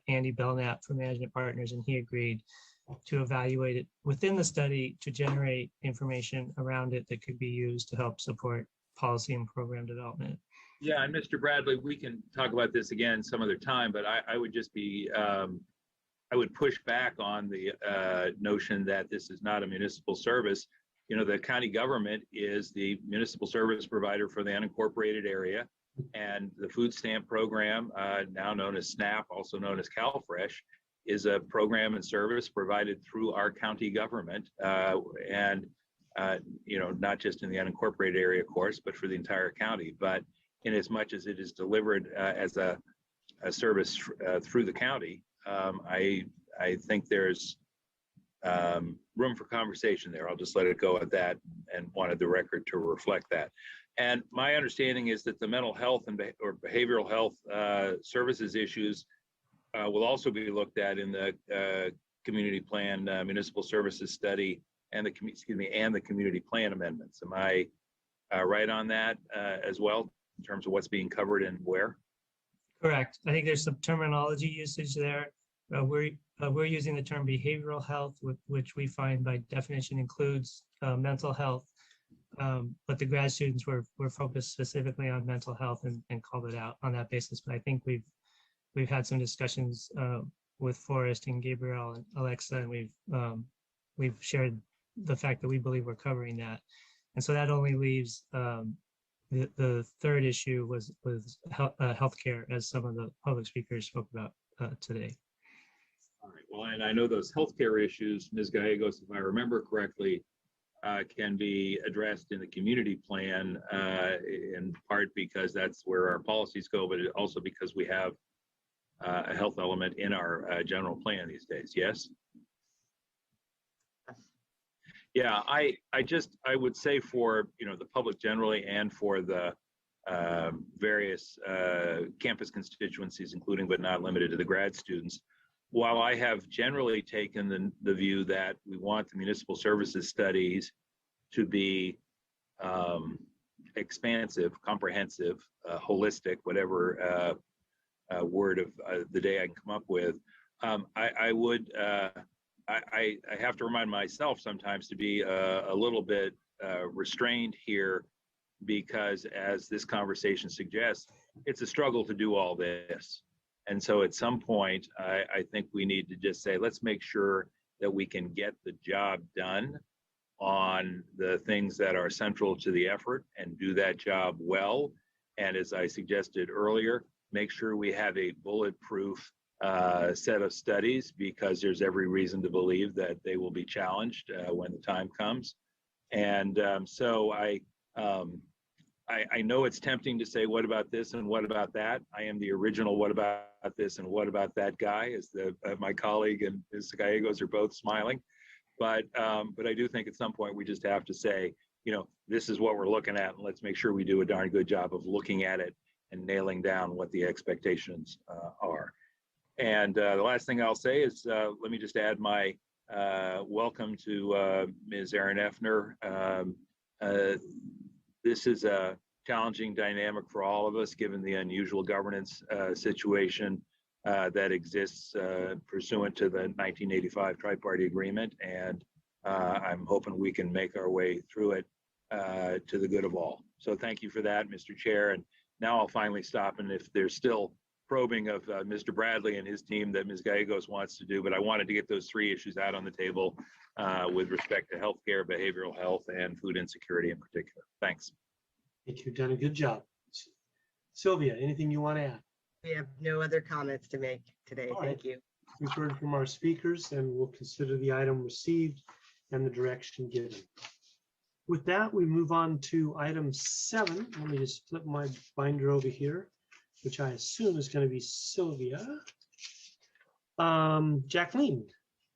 Andy Belknap from Management Partners, and he agreed to evaluate it within the study to generate information around it that could be used to help support policy and program development. Yeah, and Mr. Bradley, we can talk about this again some other time, but I would just be, I would push back on the notion that this is not a municipal service. You know, the county government is the municipal service provider for the unincorporated area, and the food stamp program, now known as SNAP, also known as CalFresh, is a program and service provided through our county government, and you know, not just in the unincorporated area, of course, but for the entire county. But in as much as it is delivered as a service through the county, I think there's room for conversation there. I'll just let it go at that, and wanted the record to reflect that. And my understanding is that the mental health or behavioral health services issues will also be looked at in the community plan municipal services study and the community plan amendments. Am I right on that as well in terms of what's being covered and where? Correct. I think there's some terminology usage there. We're using the term behavioral health, which we find by definition includes mental health. But the grad students were focused specifically on mental health and called it out on that basis. But I think we've had some discussions with Forrest and Gabriel and Alexa, and we've shared the fact that we believe we're covering that. And so that only leaves the third issue was healthcare, as some of the public speakers spoke about today. All right. Well, and I know those healthcare issues, Ms. Gallegos, if I remember correctly, can be addressed in the community plan, in part because that's where our policies go, but also because we have a health element in our general plan these days. Yes. Yeah, I would say for the public generally and for the various campus constituencies, including but not limited to the grad students, while I have generally taken the view that we want the municipal services studies to be expansive, comprehensive, holistic, whatever word of the day I can come up with, I have to remind myself sometimes to be a little bit restrained here, because as this conversation suggests, it's a struggle to do all this. And so at some point, I think we need to just say, let's make sure that we can get the job done on the things that are central to the effort and do that job well. And as I suggested earlier, make sure we have a bulletproof set of studies, because there's every reason to believe that they will be challenged when the time comes. And so I know it's tempting to say, what about this and what about that? I am the original what about this and what about that guy, as my colleague and Ms. Gallegos are both smiling. But I do think at some point we just have to say, this is what we're looking at, and let's make sure we do a darn good job of looking at it and nailing down what the expectations are. And the last thing I'll say is, let me just add my welcome to Ms. Erin Effner. This is a challenging dynamic for all of us, given the unusual governance situation that exists pursuant to the 1985 Tri-Party Agreement. And I'm hoping we can make our way through it to the good of all. So thank you for that, Mr. Chair. And now I'll finally stop. And if there's still probing of Mr. Bradley and his team that Ms. Gallegos wants to do, but I wanted to get those three issues out on the table with respect to healthcare, behavioral health, and food insecurity in particular. Thanks. I think you've done a good job. Sylvia, anything you want to add? We have no other comments to make today. Thank you. We've heard from our speakers, and we'll consider the item received and the direction given. With that, we move on to item 7. Let me just flip my binder over here, which I assume is going to be Sylvia. Jacqueline.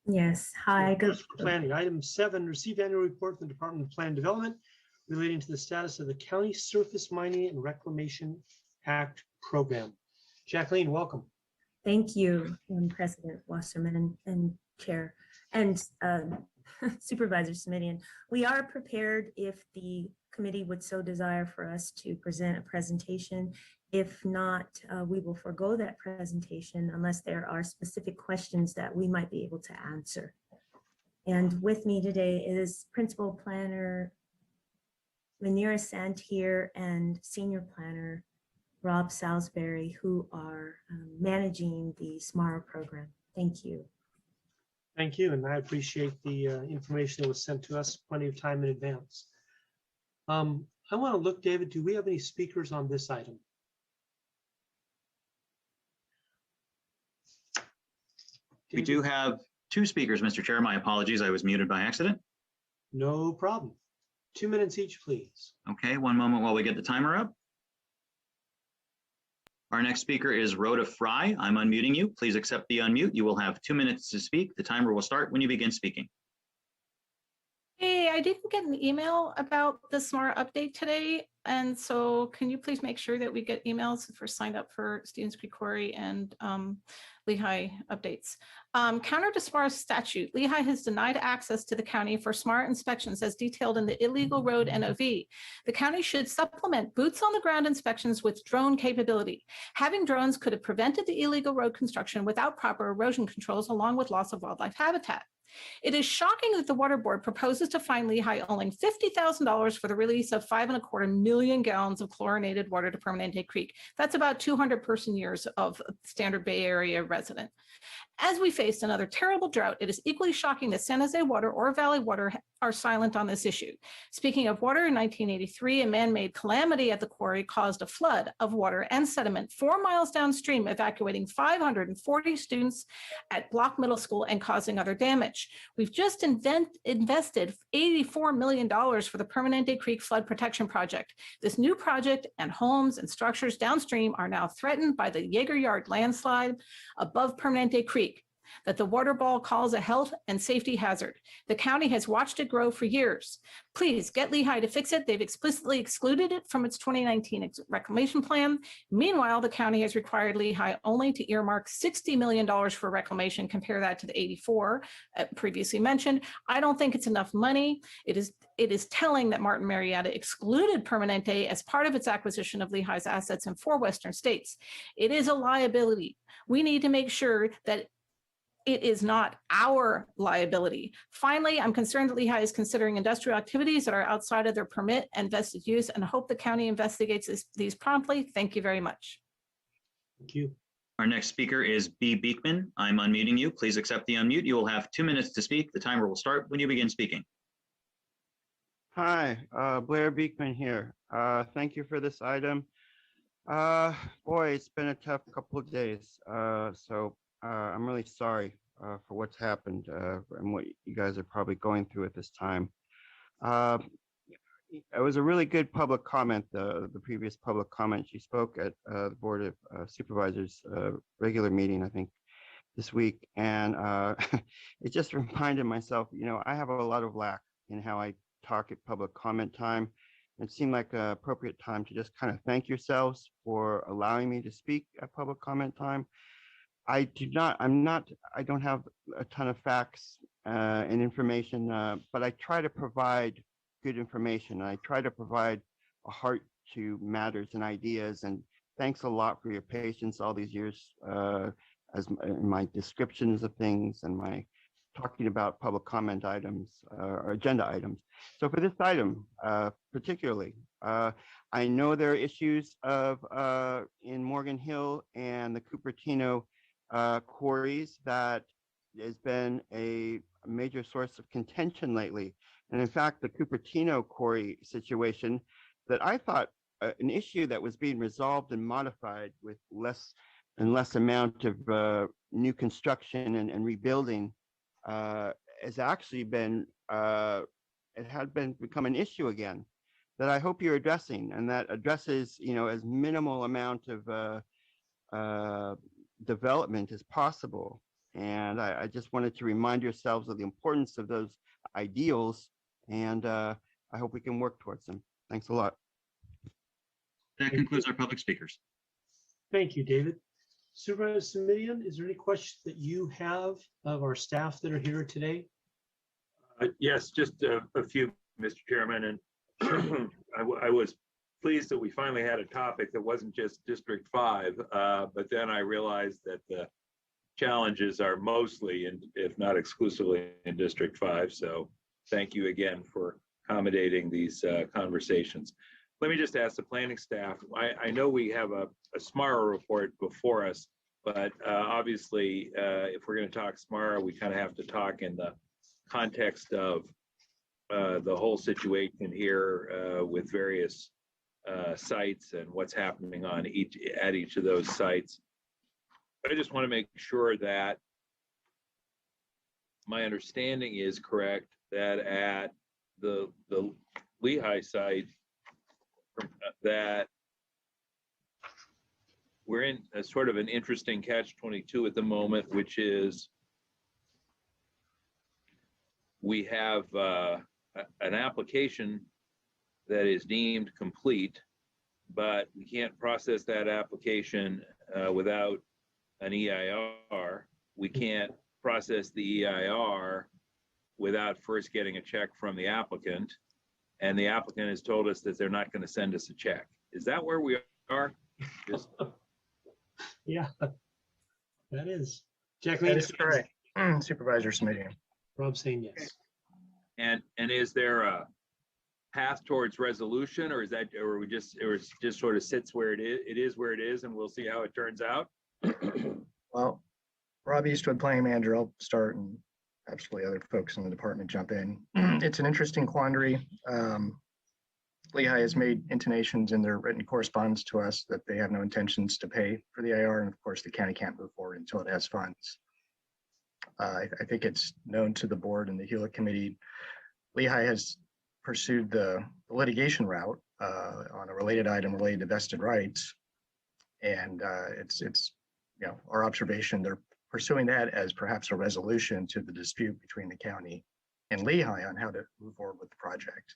Yes. Hi. Good. Planning. Item 7, receive annual report from the Department of Plan Development relating to the status of the County Surface Mining and Reclamation Act program. Jacqueline, welcome. Thank you, President Wasserman and Chair and Supervisor Simidian. We are prepared if the committee would so desire for us to present a presentation. If not, we will forego that presentation unless there are specific questions that we might be able to answer. And with me today is Principal Planner Manira Santier and Senior Planner Rob Salisbury, who are managing the SMARA program. Thank you. Thank you, and I appreciate the information that was sent to us plenty of time in advance. I want to look, David, do we have any speakers on this item? We do have 2 speakers, Mr. Chair. My apologies, I was muted by accident. No problem. 2 minutes each, please. Okay, one moment while we get the timer up. Our next speaker is Rhoda Fry. I'm unmuting you. Please accept the unmute. You will have 2 minutes to speak. The timer will start when you begin speaking. Hey, I didn't get an email about the SMART update today. And so can you please make sure that we get emails if we're signed up for Stevens Creek Quarry and Lehigh updates. Counter to SMART statute, Lehigh has denied access to the county for SMART inspections as detailed in the illegal road NOV. The county should supplement boots on the ground inspections with drone capability. Having drones could have prevented the illegal road construction without proper erosion controls, along with loss of wildlife habitat. It is shocking that the Water Board proposes to fine Lehigh only $50,000 for the release of 5.25 million gallons of chlorinated water to Permanente Creek. That's about 200 person years of standard Bay Area resident. As we faced another terrible drought, it is equally shocking that San Jose Water or Valley Water are silent on this issue. Speaking of water, in 1983, a man-made calamity at the quarry caused a flood of water and sediment 4 miles downstream, evacuating 540 students at Block Middle School and causing other damage. much. We've just invested $84 million for the Permanente Creek Flood Protection Project. This new project and homes and structures downstream are now threatened by the Jaeger Yard landslide above Permanente Creek that the water ball calls a health and safety hazard. The county has watched it grow for years. Please get Lehigh to fix it. They've explicitly excluded it from its 2019 reclamation plan. Meanwhile, the county has required Lehigh only to earmark $60 million for reclamation. Compare that to the 84 previously mentioned. I don't think it's enough money. It is telling that Martin Marietta excluded Permanente as part of its acquisition of Lehigh's assets in 4 Western states. It is a liability. We need to make sure that it is not our liability. Finally, I'm concerned that Lehigh is considering industrial activities that are outside of their permit and vested use, and hope the county investigates these promptly. Thank you very much. Thank you. Our next speaker is B. Beekman. I'm unmuting you. Please accept the unmute. You will have 2 minutes to speak. The timer will start when you begin speaking. Hi, Blair Beekman here. Thank you for this item. Boy, it's been a tough couple of days. I'm really sorry for what's happened and what you guys are probably going through at this time. It was a really good public comment, the previous public comment. She spoke at the Board of Supervisors regular meeting, I think, this week. And it just reminded myself, I have a lot of lack in how I talk at public comment time. It seemed like an appropriate time to just kind of thank yourselves for allowing me to speak at public comment time. I don't have a ton of facts and information, but I try to provide good information. I try to provide a heart to matters and ideas. And thanks a lot for your patience all these years as my descriptions of things and my talking about public comment items or agenda items. So for this item particularly, I know there are issues in Morgan Hill and the Cupertino quarries that has been a major source of contention lately. And in fact, the Cupertino quarry situation that I thought an issue that was being resolved and modified with less and less amount of new construction and rebuilding has actually been, it had become an issue again that I hope you're addressing, and that addresses, as minimal amount of development as possible. And I just wanted to remind yourselves of the importance of those ideals, and I hope we can work towards them. Thanks a lot. That concludes our public speakers. Thank you, David. Supervisor Simidian, is there any questions that you have of our staff that are here today? Yes, just a few, Mr. Chairman, and I was pleased that we finally had a topic that wasn't just District 5, but then I realized that the challenges are mostly, if not exclusively, in District 5. So thank you again for accommodating these conversations. Let me just ask the planning staff, I know we have a SMARA report before us, but obviously, if we're going to talk SMARA, we kind of have to talk in the context of the whole situation here with various sites and what's happening on at each of those sites. I just want to make sure that my understanding is correct, that at the Lehigh site, that we're in a sort of an interesting catch-22 at the moment, which is we have an application that is deemed complete, but we can't process that application without an EIR. We can't process the EIR without first getting a check from the applicant. And the applicant has told us that they're not going to send us a check. Is that where we are? Yeah, that is. That is correct. Supervisor Simidian. Rob saying yes. And is there a path towards resolution, or is that, or we just, or it just sort of sits where it is where it is, and we'll see how it turns out? Well, Rob Eastwood, planning manager, I'll start, and absolutely other folks in the department jump in. It's an interesting quandary. Lehigh has made intonations in their written correspondence to us that they have no intentions to pay for the IR, and of course the county can't move forward until it has funds. I think it's known to the board and the Hewlett Committee. Lehigh has pursued the litigation route on a related item related to vested rights. And it's our observation, they're pursuing that as perhaps a resolution to the dispute between the county and Lehigh on how to move forward with the project.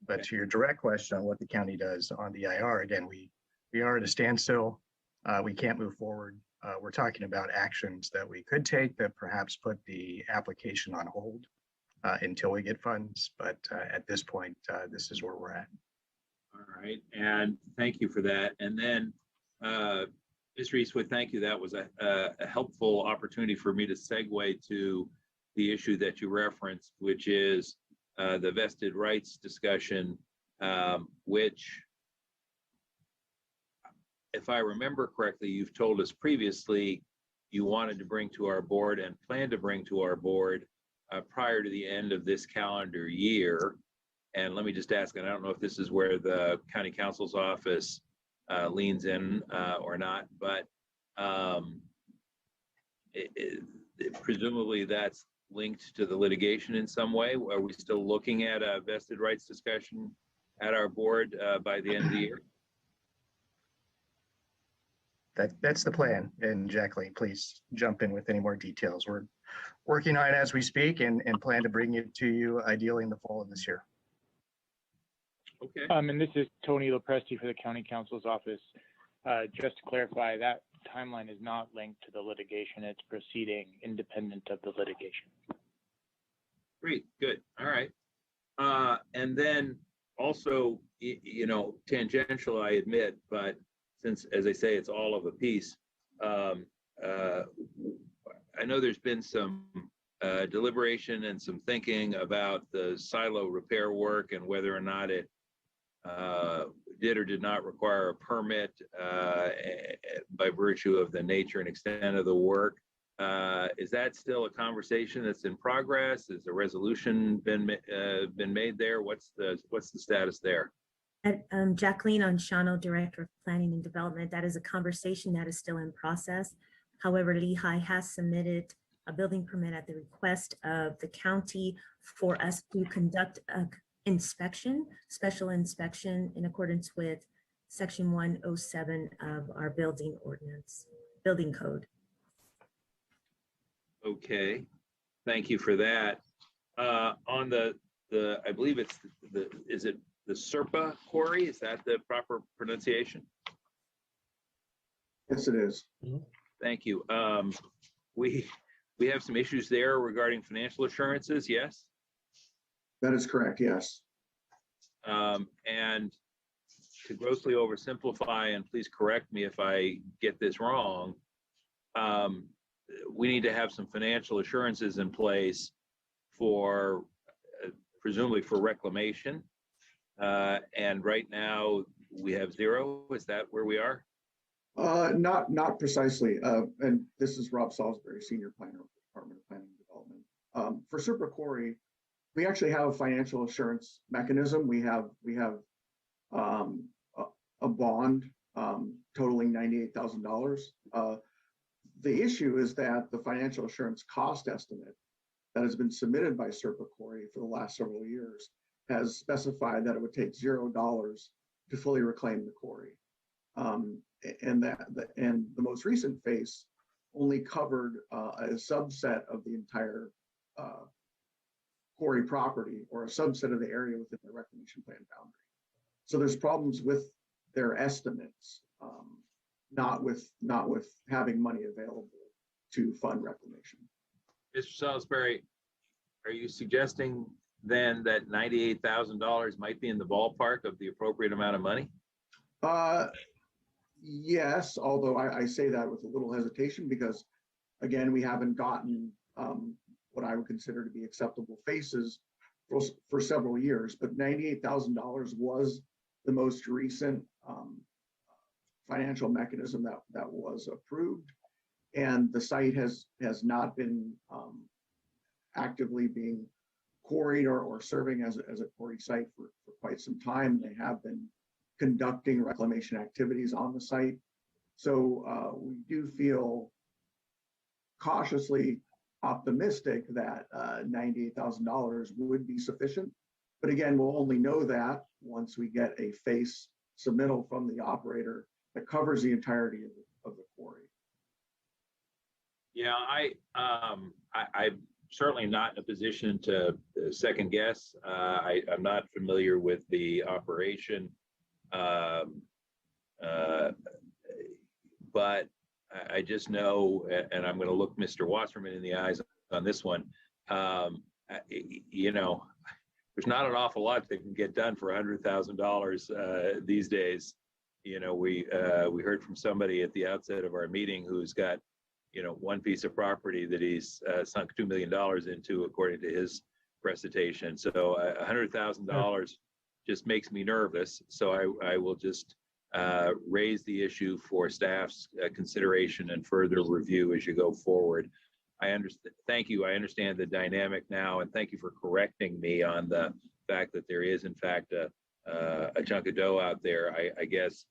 But to your direct question on what the county does on the IR, again, we are at a standstill. We can't move forward. We're talking about actions that we could take that perhaps put the application on hold until we get funds. But at this point, this is where we're at. All right, and thank you for that. And then, Mr. Eastwood, thank you. That was a helpful opportunity for me to segue to the issue that you referenced, which is the vested rights discussion, which, if I remember correctly, you've told us previously you wanted to bring to our board and plan to bring to our board prior to the end of this calendar year. And let me just ask, and I don't know if this is where the county counsel's office leans in or not, but presumably that's linked to the litigation in some way. Are we still looking at a vested rights discussion at our board by the end of the year? That's the plan. And Jacqueline, please jump in with any more details. We're working on it as we speak and plan to bring it to you ideally in the fall of this year. Okay. And this is Tony Lopresti for the County Counsel's Office. Just to clarify, that timeline is not linked to the litigation. It's proceeding independent of the litigation. Great, good, all right. And then also, tangential, I admit, but since, as I say, it's all of a piece, I know there's been some deliberation and some thinking about the silo repair work and whether or not it did or did not require a permit by virtue of the nature and extent of the work. Is that still a conversation that's in progress? Has a resolution been made there? What's the status there? Jacqueline Onshano, Director of Planning and Development. That is a conversation that is still in process. However, Lehigh has submitted a building permit at the request of the county for us to conduct a special inspection in accordance with Section 107 of our building code. Okay, thank you for that. On the I believe it's is it the Serpa quarry? Is that the proper pronunciation? Yes, it is. Thank you. We have some issues there regarding financial assurances, yes? That is correct, yes. And to grossly oversimplify, and please correct me if I get this wrong, we need to have some financial assurances in place for presumably for reclamation. And right now we have zero. Is that where we are? Not precisely. And this is Rob Salisbury, Senior Planner of the Department of Planning and Development. For Serpa Quarry, we actually have a financial assurance mechanism. We have a bond totaling $98,000. The issue is that the financial assurance cost estimate that has been submitted by Serpa Quarry for the last several years has specified that it would take $0 to fully reclaim the quarry. And the most recent phase only covered a subset of the entire quarry property, or a subset of the area within the reclamation plan boundary. So there's problems with their estimates, not with having money available to fund reclamation. Mr. Salisbury, are you suggesting then that $98,000 might be in the ballpark of the appropriate amount of money? Yes, although I say that with a little hesitation because, again, we haven't gotten what I would consider to be acceptable faces for several years. But $98,000 was the most recent financial mechanism that was approved, and the site has not been actively being quarried or serving as a quarry site for quite some time. They have been conducting reclamation activities on the site. So we do feel cautiously optimistic that $98,000 would be sufficient. But again, we'll only know that once we get a face submittal from the operator that covers the entirety of the quarry. Yeah, I'm certainly not in a position to second guess. I'm not familiar with the operation, but I just know, and I'm going to look Mr. Wasserman in the eyes on this one. You know, there's not an awful lot that can get done for $100,000 these days. You know, we heard from somebody at the outset of our meeting who's got, you know, one piece of property that he's sunk $2 million into, according to his recitation. So $100,000 just makes me nervous. So I will just raise the issue for staff's consideration and further review as you go forward. I understand. Thank you. I understand the dynamic now, and thank you for correcting me on the fact that there is, in fact, a chunk of dough out there. I guess.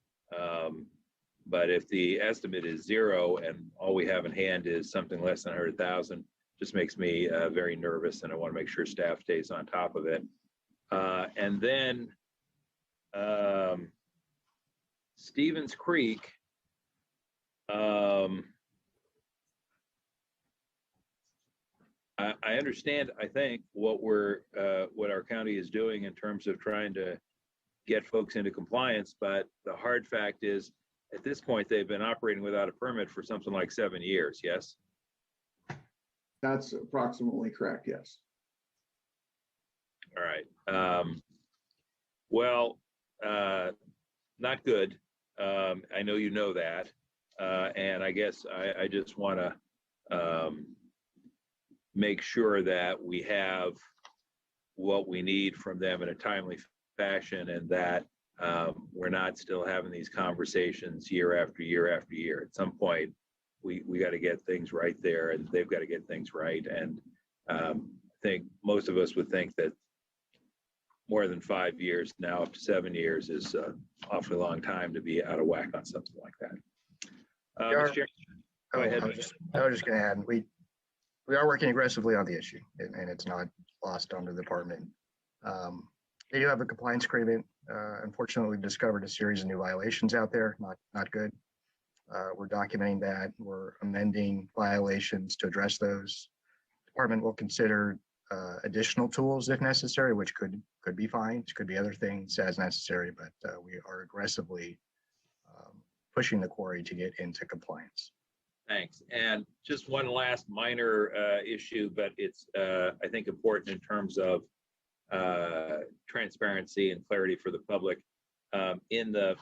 But if the estimate is 0 and all we have in hand is something less than 100,000, just makes me very nervous, and I want to make sure staff stays on top of it. And then Stevens Creek. I understand, I think, what our county is doing in terms of trying to get folks into compliance, but the hard fact is, at this point, they've been operating without a permit for something like 7 years, yes? That's approximately correct, yes. All right. Well, not good. I know you know that. And I guess I just want to make sure that we have what we need from them in a timely fashion, and that we're not still having these conversations year after year after year. At some point, we got to get things right there, and they've got to get things right. And I think most of us would think that more than 5 years, now up to 7 years, is an awfully long time to be out of whack on something like that. Mr. Chairman, go ahead. I was just going to add, we are working aggressively on the issue, and it's not lost on the department. They do have a compliance agreement. Unfortunately, we've discovered a series of new violations out there, not good. We're documenting that. We're amending violations to address those. Department will consider additional tools if necessary, which could be fines, could be other things as necessary, but we are aggressively pushing the quarry to get into compliance. Thanks. And just one last minor issue, but it's, I think, important in terms of transparency and clarity for the public. In the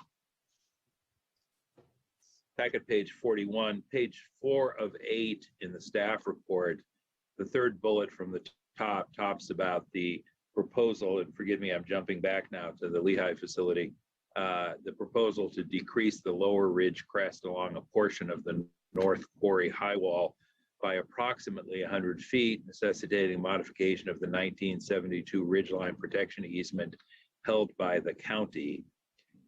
packet, page 41, page 4 of 8 in the staff report, the third bullet from the top talks about the proposal, and forgive me, I'm jumping back now to the Lehigh facility, the proposal to decrease the lower ridge crest along a portion of the North Quarry high wall by approximately 100 feet, necessitating modification of the 1972 ridgeline protection easement held by the county.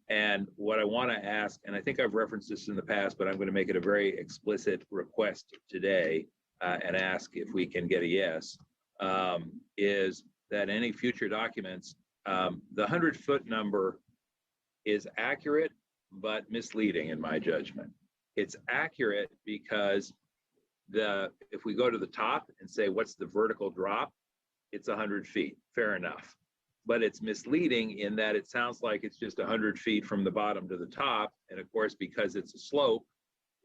And what I want to ask, and I think I've referenced this in the past, but I'm going to make it a very explicit request today and ask if we can get a yes, is that any future documents, the 100-foot number is accurate, but misleading in my judgment. It's accurate because if we go to the top and say, what's the vertical drop? It's 100 feet, fair enough. But it's misleading in that it sounds like it's just 100 feet from the bottom to the top. And of course, because it's a slope,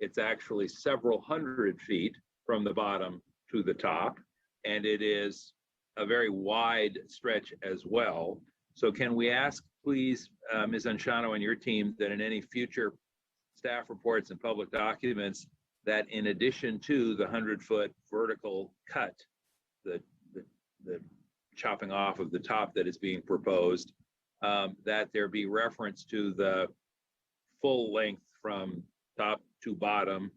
it's actually several hundred feet from the bottom to the top. And it is a very wide stretch as well. So can we ask, please, Ms. Anshano and your team, that in any future staff reports and public documents, that in addition to the 100-foot vertical cut, the chopping off of the top that is being proposed, that there be reference to the full length from top to bottom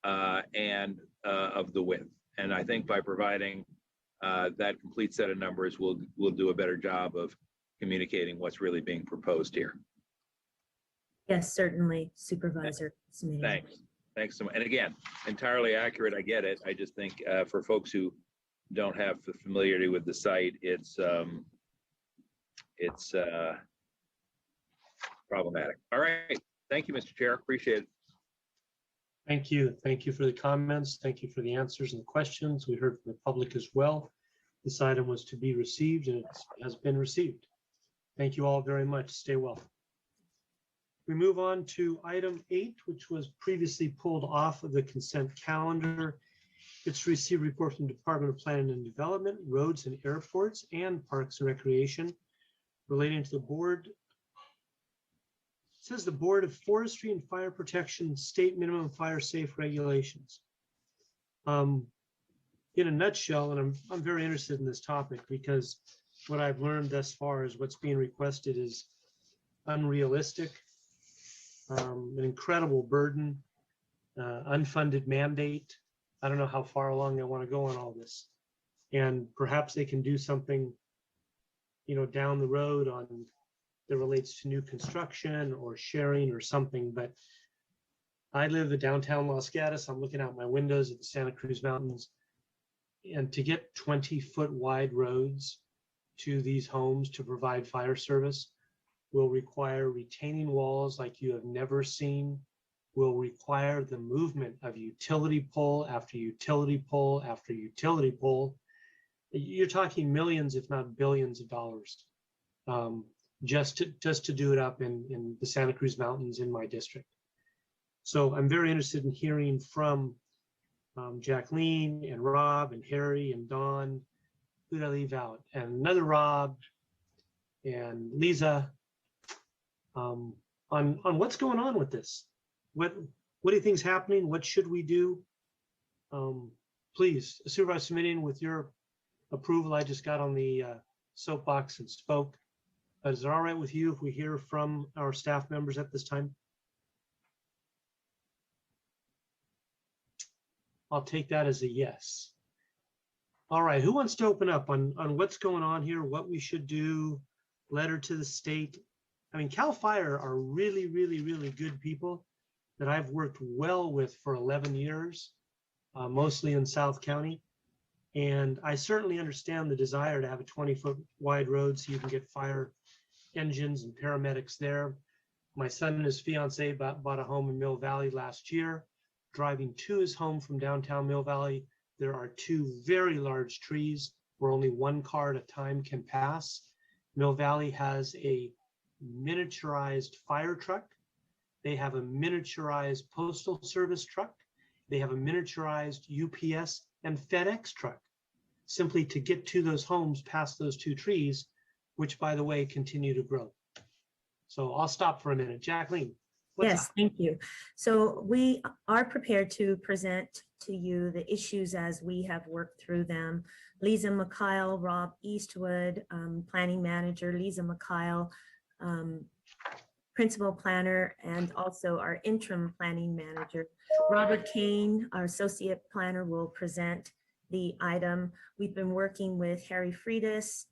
and of the width. And I think by providing that complete set of numbers, we'll do a better job of communicating what's really being proposed here. Yes, certainly, Supervisor Smitty. Thanks. Thanks so much. And again, entirely accurate. I get it. I just think for folks who don't have the familiarity with the site, it's problematic. All right. Thank you, Mr. Chair. Appreciate it. Thank you. Thank you for the comments. Thank you for the answers and the questions. We heard from the public as well. This item was to be received and it has been received. Thank you all very much. Stay well. We move on to item 8, which was previously pulled off of the consent calendar. It's to receive report from Department of Planning and Development, Roads and Airports, and Parks and Recreation relating to the board. It says the Board of Forestry and Fire Protection State Minimum Fire Safe Regulations. In a nutshell, and I'm very interested in this topic because what I've learned thus far is what's being requested is unrealistic, an incredible burden, unfunded mandate. I don't know how far along they want to go on all this. And perhaps they can do something, down the road on that relates to new construction or sharing or something. But I live in downtown Los Gatos. I'm looking out my windows at the Santa Cruz Mountains. And to get 20-foot wide roads to these homes to provide fire service will require retaining walls like you have never seen, will require the movement of utility pole after utility pole after utility pole. You're talking millions, if not billions of dollars, just to do it up in the Santa Cruz Mountains in my district. So I'm very interested in hearing from Jacqueline and Rob and Harry and Don. Who did I leave out? And another Rob and Lisa on what's going on with this. What do you think is happening? What should we do? Please, Supervisor Simitian, with your approval, I just got on the soapbox and spoke. Is it all right with you if we hear from our staff members at this time? I'll take that as a yes. All right, who wants to open up on what's going on here, what we should do, letter to the state? I mean, CAL FIRE are really, really, really good people that I've worked well with for 11 years, mostly in South County. And I certainly understand the desire to have a 20-foot wide road so you can get fire engines and paramedics there. My son and his fiance bought a home in Mill Valley last year. Driving to his home from downtown Mill Valley, there are 2 very large trees where only 1 car at a time can pass. Mill Valley has a miniaturized fire truck. They have a miniaturized postal service truck. They have a miniaturized UPS and FedEx truck, simply to get to those homes past those 2 trees, which, by the way, continue to grow. So I'll stop for a minute. Jacqueline. Yes, thank you. So we are prepared to present to you the issues as we have worked through them. Lisa McKyle, Rob Eastwood, planning manager, Lisa McKyle, principal planner, and also our interim planning manager. Robert Kane, our associate planner, will present the item. We've been working with Harry Freitas,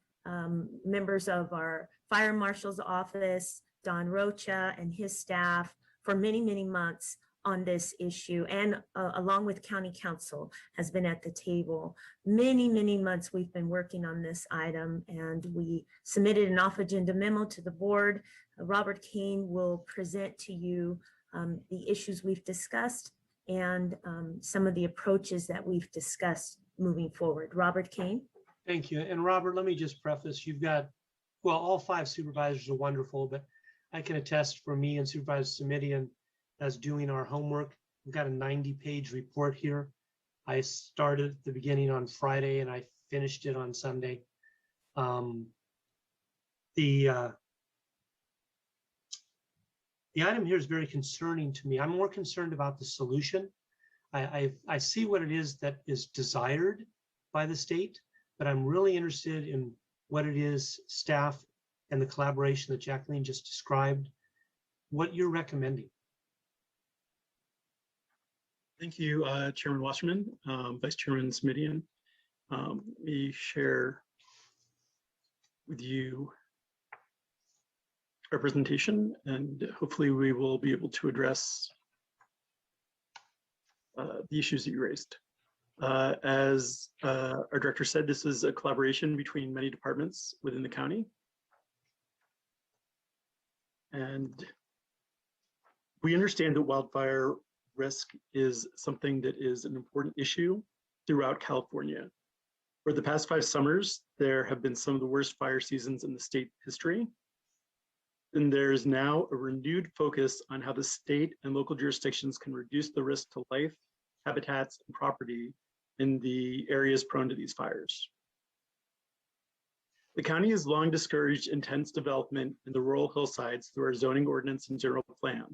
members of our fire marshal's office, Don Rocha and his staff for many, many months on this issue, and along with county council has been at the table. Many, many months we've been working on this item, and we submitted an off-agenda memo to the board. Robert Kane will present to you the issues we've discussed and some of the approaches that we've discussed moving forward. Robert Kane. Thank you. And Robert, let me just preface, you've got, well, all 5 supervisors are wonderful, but I can attest for me and Supervisor Simitian as doing our homework. We've got a 90-page report here. I started at the beginning on Friday and I finished it on Sunday. The item here is very concerning to me. I'm more concerned about the solution. I see what it is that is desired by the state, but I'm really interested in what it is staff and the collaboration that Jacqueline just described, what you're recommending. Thank you, Chairman Wasserman, Vice Chairman Simitian. Let me share with you our presentation, and hopefully we will be able to address the issues that you raised. As our director said, this is a collaboration between many departments within the county. And we understand that wildfire risk is something that is an important issue throughout California. For the past 5 summers, there have been some of the worst fire seasons in the state history. And there's now a renewed focus on how the state and local jurisdictions can reduce the risk to life, habitats, and property in the areas prone to these fires. The county has long discouraged intense development in the rural hillsides through our zoning ordinance and general plan.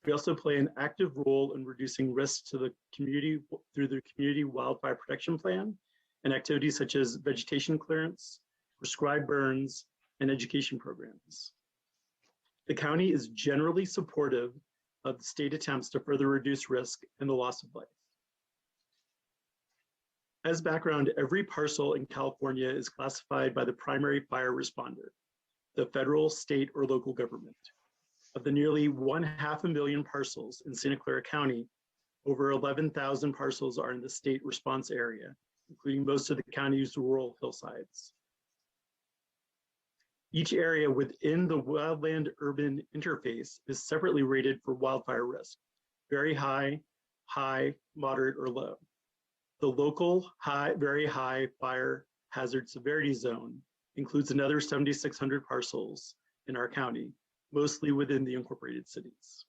We also play an active role in reducing risk to the community through the Community Wildfire Protection Plan and activities such as vegetation clearance, prescribed burns, and education programs. The county is generally supportive of the state attempts to further reduce risk and the loss of life. As background, every parcel in California is classified by the primary fire responder, the federal, state, or local government. Of the nearly 500,000 parcels in Santa Clara County, over 11,000 parcels are in the state response area, including most of the county's rural hillsides. Each area within the wildland-urban interface is separately rated for wildfire risk, very high, high, moderate, or low. The local very high fire hazard severity zone includes another 7,600 parcels in our county, mostly within the incorporated cities.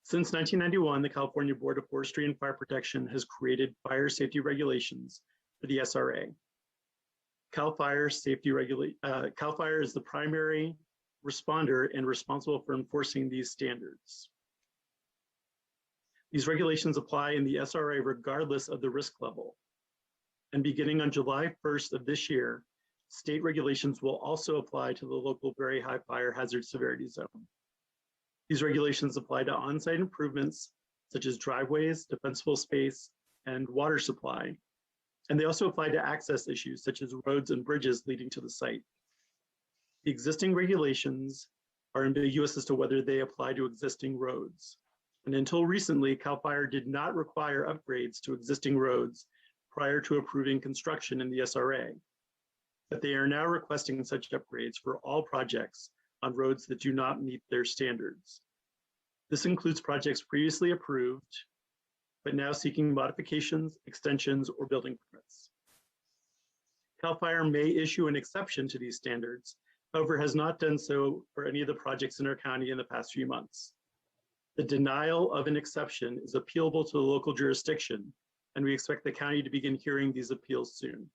Since 1991, the California Board of Forestry and Fire Protection has created fire safety regulations for the SRA. CAL FIRE is the primary responder and responsible for enforcing these standards. These regulations apply in the SRA regardless of the risk level. And beginning on July 1st of this year, state regulations will also apply to the local very high fire hazard severity zone. These regulations apply to on-site improvements such as driveways, defensible space, and water supply. And they also apply to access issues such as roads and bridges leading to the site. The existing regulations are ambiguous as to whether they apply to existing roads. And until recently, CAL FIRE did not require upgrades to existing roads prior to approving construction in the SRA. But they are now requesting such upgrades for all projects on roads that do not meet their standards. This includes projects previously approved, but now seeking modifications, extensions, or building permits. CAL FIRE may issue an exception to these standards, however, has not done so for any of the projects in our county in the past few months. The denial of an exception is appealable to the local jurisdiction, and we expect the county to begin hearing these appeals soon.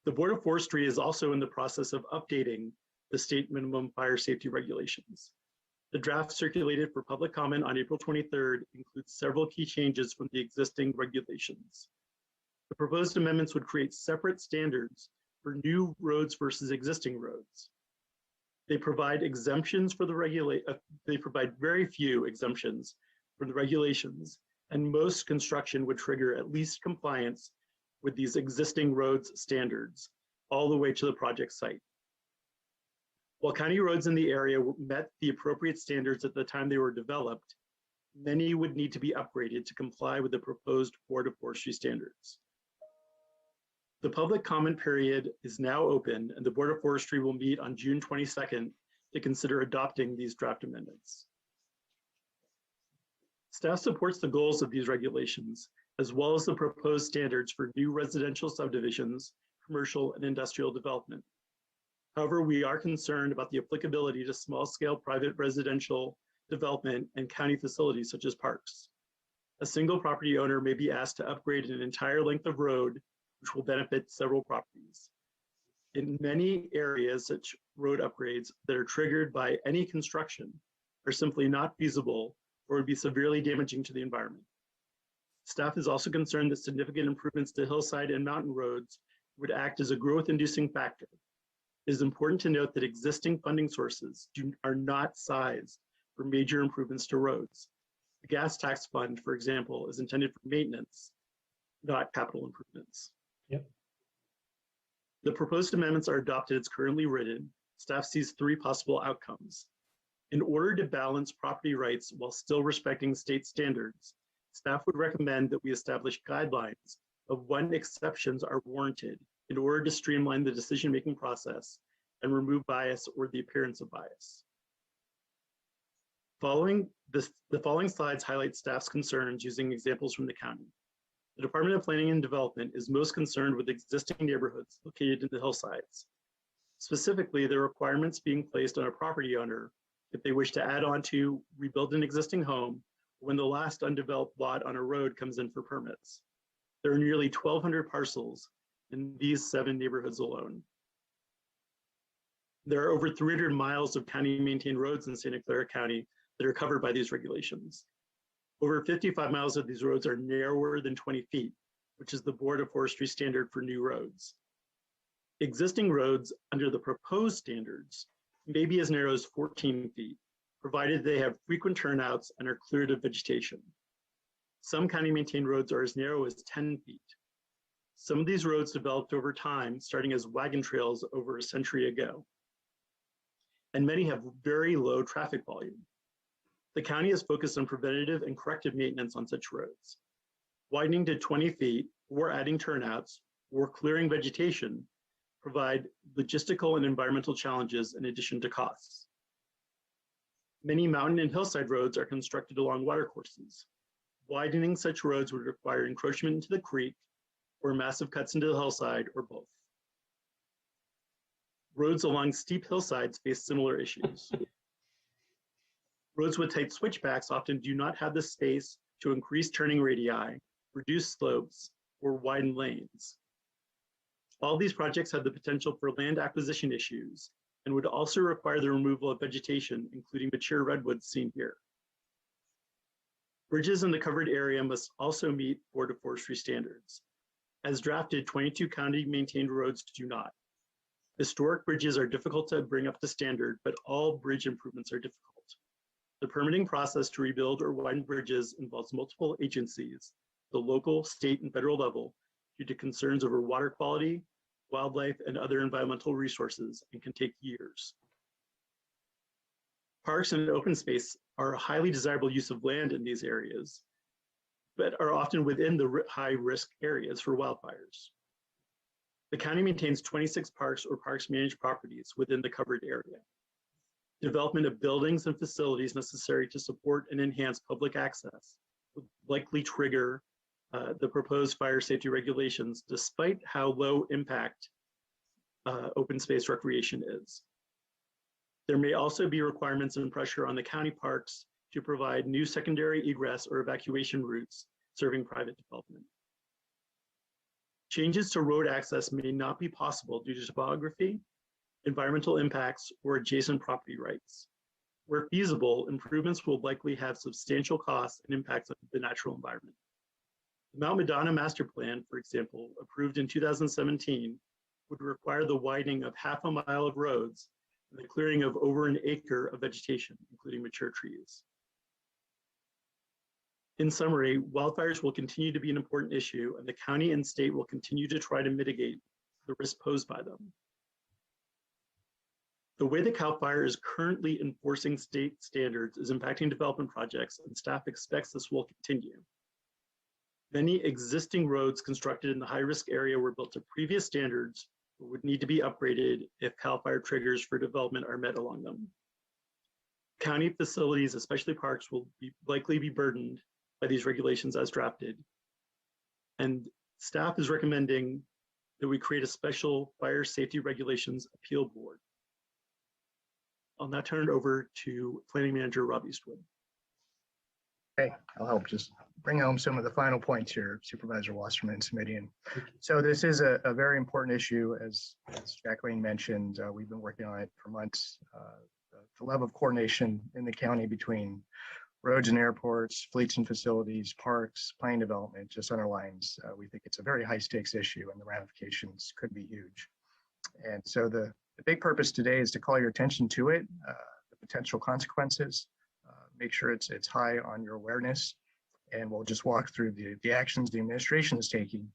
The Board of Forestry is also in the process of updating the state minimum fire safety regulations. The draft circulated for public comment on April 23rd includes several key changes from the existing regulations. The proposed amendments would create separate standards for new roads versus existing roads. They provide exemptions for the they provide very few exemptions for the regulations, and most construction would trigger at least compliance with these existing roads standards all the way to the project site. While county roads in the area met the appropriate standards at the time they were developed, many would need to be upgraded to comply with the proposed Board of Forestry standards. The public comment period is now open, and the Board of Forestry will meet on June 22nd to consider adopting these draft amendments. Staff supports the goals of these regulations, as well as the proposed standards for new residential subdivisions, commercial, and industrial development. However, we are concerned about the applicability to small-scale private residential development and county facilities such as parks. A single property owner may be asked to upgrade an entire length of road, which will benefit several properties. In many areas, such road upgrades that are triggered by any construction are simply not feasible or would be severely damaging to the environment. Staff is also concerned that significant improvements to hillside and mountain roads would act as a growth-inducing factor. It is important to note that existing funding sources are not sized for major improvements to roads. The gas tax fund, for example, is intended for maintenance, not capital improvements. Yep. The proposed amendments are adopted as currently written. Staff sees 3 possible outcomes. In order to balance property rights while still respecting state standards, staff would recommend that we establish guidelines of when exceptions are warranted in order to streamline the decision-making process and remove bias or the appearance of bias. The following slides highlight staff's concerns using examples from the county. The Department of Planning and Development is most concerned with existing neighborhoods located in the hillsides. Specifically, the requirements being placed on a property owner if they wish to add on to, rebuild an existing home, when the last undeveloped lot on a road comes in for permits. There are nearly 1,200 parcels in these 7 neighborhoods alone. There are over 300 miles of county maintained roads in Santa Clara County that are covered by these regulations. Over 55 miles of these roads are narrower than 20 feet, which is the Board of Forestry standard for new roads. Existing roads under the proposed standards may be as narrow as 14 feet, provided they have frequent turnouts and are cleared of vegetation. Some county maintained roads are as narrow as 10 feet. Some of these roads developed over time, starting as wagon trails over a century ago. And many have very low traffic volume. The county is focused on preventative and corrective maintenance on such roads. Widening to 20 feet or adding turnouts or clearing vegetation provide logistical and environmental challenges in addition to costs. Many mountain and hillside roads are constructed along watercourses. Widening such roads would require encroachment into the creek or massive cuts into the hillside or both. Roads along steep hillsides face similar issues. Roads with tight switchbacks often do not have the space to increase turning radii, reduce slopes, or widen lanes. All these projects have the potential for land acquisition issues and would also require the removal of vegetation, including mature redwoods seen here. Bridges in the covered area must also meet Board of Forestry standards. As drafted, 22 county maintained roads do not. Historic bridges are difficult to bring up to standard, but all bridge improvements are difficult. The permitting process to rebuild or widen bridges involves multiple agencies, the local, state, and federal level, due to concerns over water quality, wildlife, and other environmental resources, and can take years. Parks and open space are a highly desirable use of land in these areas, but are often within the high-risk areas for wildfires. The county maintains 26 parks or parks managed properties within the covered area. Development of buildings and facilities necessary to support and enhance public access would likely trigger the proposed fire safety regulations, despite how low impact open space recreation is. There may also be requirements and pressure on the county parks to provide new secondary egress or evacuation routes serving private development. Changes to road access may not be possible due to topography, environmental impacts, or adjacent property rights. Where feasible, improvements will likely have substantial costs and impacts on the natural environment. The Mount Madonna Master Plan, for example, approved in 2017, would require the widening of half a mile of roads and the clearing of over an acre of vegetation, including mature trees. In summary, wildfires will continue to be an important issue, and the county and state will continue to try to mitigate the risk posed by them. The way the CAL FIRE is currently enforcing state standards is impacting development projects, and staff expects this will continue. Many existing roads constructed in the high-risk area were built to previous standards but would need to be upgraded if CAL FIRE triggers for development are met along them. County facilities, especially parks, will likely be burdened by these regulations as drafted. And staff is recommending that we create a special fire safety regulations appeal board. I'll now turn it over to Planning Manager Rob Eastwood. Okay, I'll help just bring home some of the final points here, Supervisor Wasserman and Smidian. So this is a very important issue, as Jacqueline mentioned. We've been working on it for months. The level of coordination in the county between roads and airports, fleets and facilities, parks, planning development just underlines we think it's a very high stakes issue and the ramifications could be huge. And so the big purpose today is to call your attention to it, the potential consequences, make sure it's high on your awareness, and we'll just walk through the actions the administration is taking,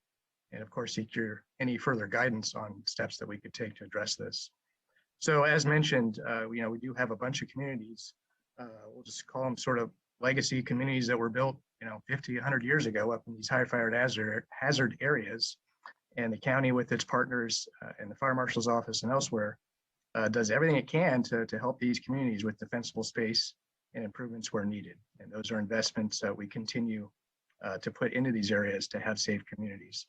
and of course seek any further guidance on steps that we could take to address this. So as mentioned, we do have a bunch of communities we'll just call them sort of legacy communities that were built, 50, 100 years ago up in these high fire hazard areas. And the county with its partners and the fire marshal's office and elsewhere does everything it can to help these communities with defensible space and improvements where needed. And those are investments that we continue to put into these areas to have safe communities.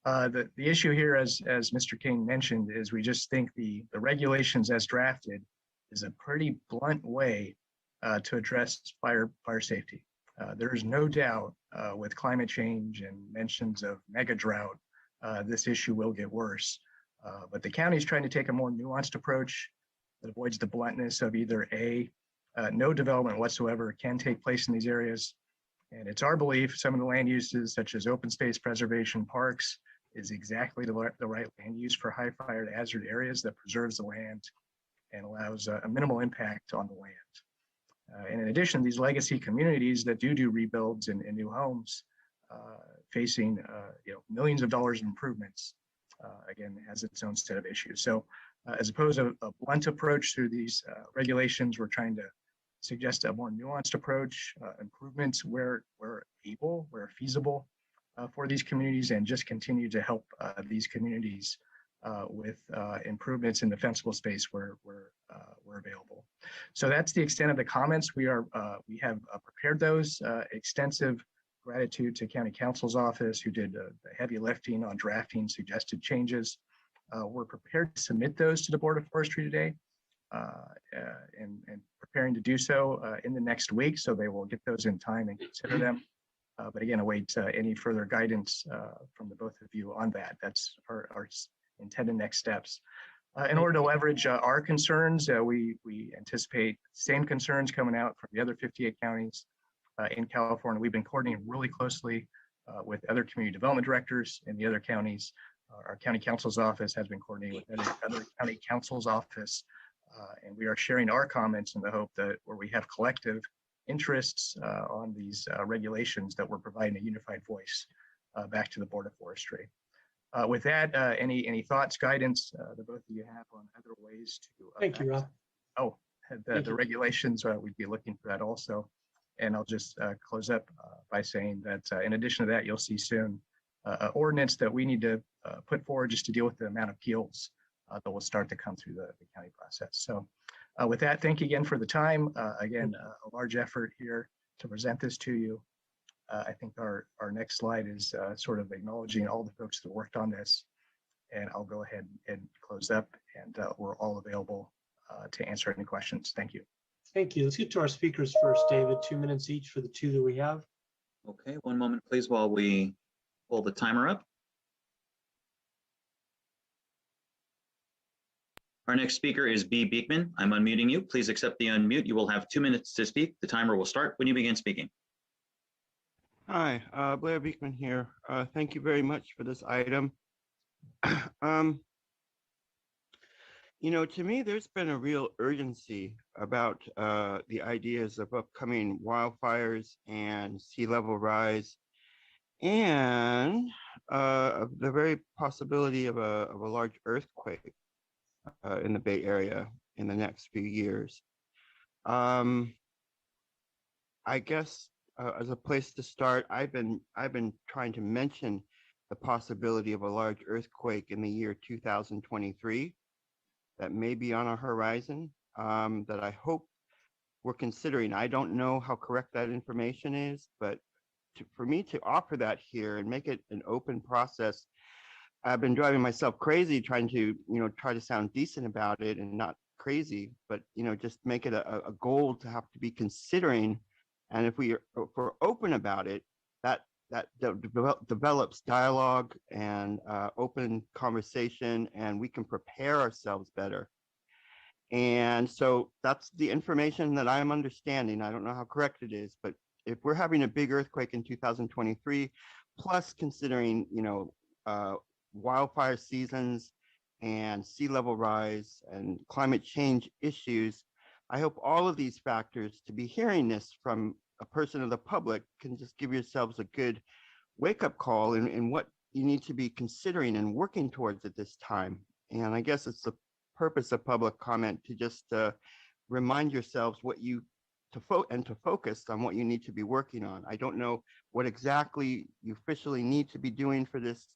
The issue here, as Mr. King mentioned, is we just think the regulations as drafted is a pretty blunt way to address fire safety. There is no doubt with climate change and mentions of mega drought, this issue will get worse. But the county is trying to take a more nuanced approach that avoids the bluntness of either no development whatsoever can take place in these areas. And it's our belief some of the land uses, such as open space preservation parks, is exactly the right land use for high fire hazard areas that preserves the land and allows a minimal impact on the land. And in addition, these legacy communities that do rebuilds in new homes, facing millions of dollars in improvements, again, has its own set of issues. So as opposed to a blunt approach through these regulations, we're trying to suggest a more nuanced approach, improvements where able, where feasible for these communities, and just continue to help these communities with improvements in defensible space where available. So that's the extent of the comments. We have prepared those. Extensive gratitude to County Counsel's office who did the heavy lifting on drafting suggested changes. We're prepared to submit those to the Board of Forestry today and preparing to do so in the next week, so they will get those in time and consider them. But again, await any further guidance from the both of you on that. That's our intended next steps. In order to leverage our concerns, we anticipate same concerns coming out from the other 58 counties in California. We've been coordinating really closely with other community development directors in the other counties. Our county counsel's office has been coordinating with other county counsel's office, and we are sharing our comments in the hope that where we have collective interests on these regulations, that we're providing a unified voice back to the Board of Forestry. With that, any thoughts, guidance that both of you have on other ways to Thank you, Rob. Oh, the regulations, we'd be looking for that also. And I'll just close up by saying that in addition to that, you'll see soon an ordinance that we need to put forward just to deal with the amount of appeals that will start to come through the county process. So with that, thank you again for the time. Again, a large effort here to present this to you. I think our next slide is sort of acknowledging all the folks that worked on this. And I'll go ahead and close up, and we're all available to answer any questions. Thank you. Thank you. Let's get to our speakers first, David. 2 minutes each for the two that we have. Okay, one moment, please, while we pull the timer up. Our next speaker is B. Beekman. I'm unmuting you. Please accept the unmute. You will have 2 minutes to speak. The timer will start when you begin speaking. Hi, Blair Beekman here. Thank you very much for this item. To me, there's been a real urgency about the ideas of upcoming wildfires and sea level rise, and the very possibility of a large earthquake in the Bay Area in the next few years. I guess as a place to start, I've been trying to mention the possibility of a large earthquake in the year 2023 that may be on our horizon, that I hope we're considering. I don't know how correct that information is, but for me to offer that here and make it an open process, I've been driving myself crazy trying to, try to sound decent about it and not crazy, but, just make it a goal to have to be considering. And if we're open about it, that develops dialogue and open conversation, and we can prepare ourselves better. And so that's the information that I'm understanding. I don't know how correct it is, but if we're having a big earthquake in 2023, plus considering, wildfire seasons and sea level rise and climate change issues, I hope all of these factors, to be hearing this from a person of the public, can just give yourselves a good wake-up call in what you need to be considering and working towards at this time. And I guess it's the purpose of public comment to just remind yourselves what you to focus on what you need to be working on. I don't know what exactly you officially need to be doing for this,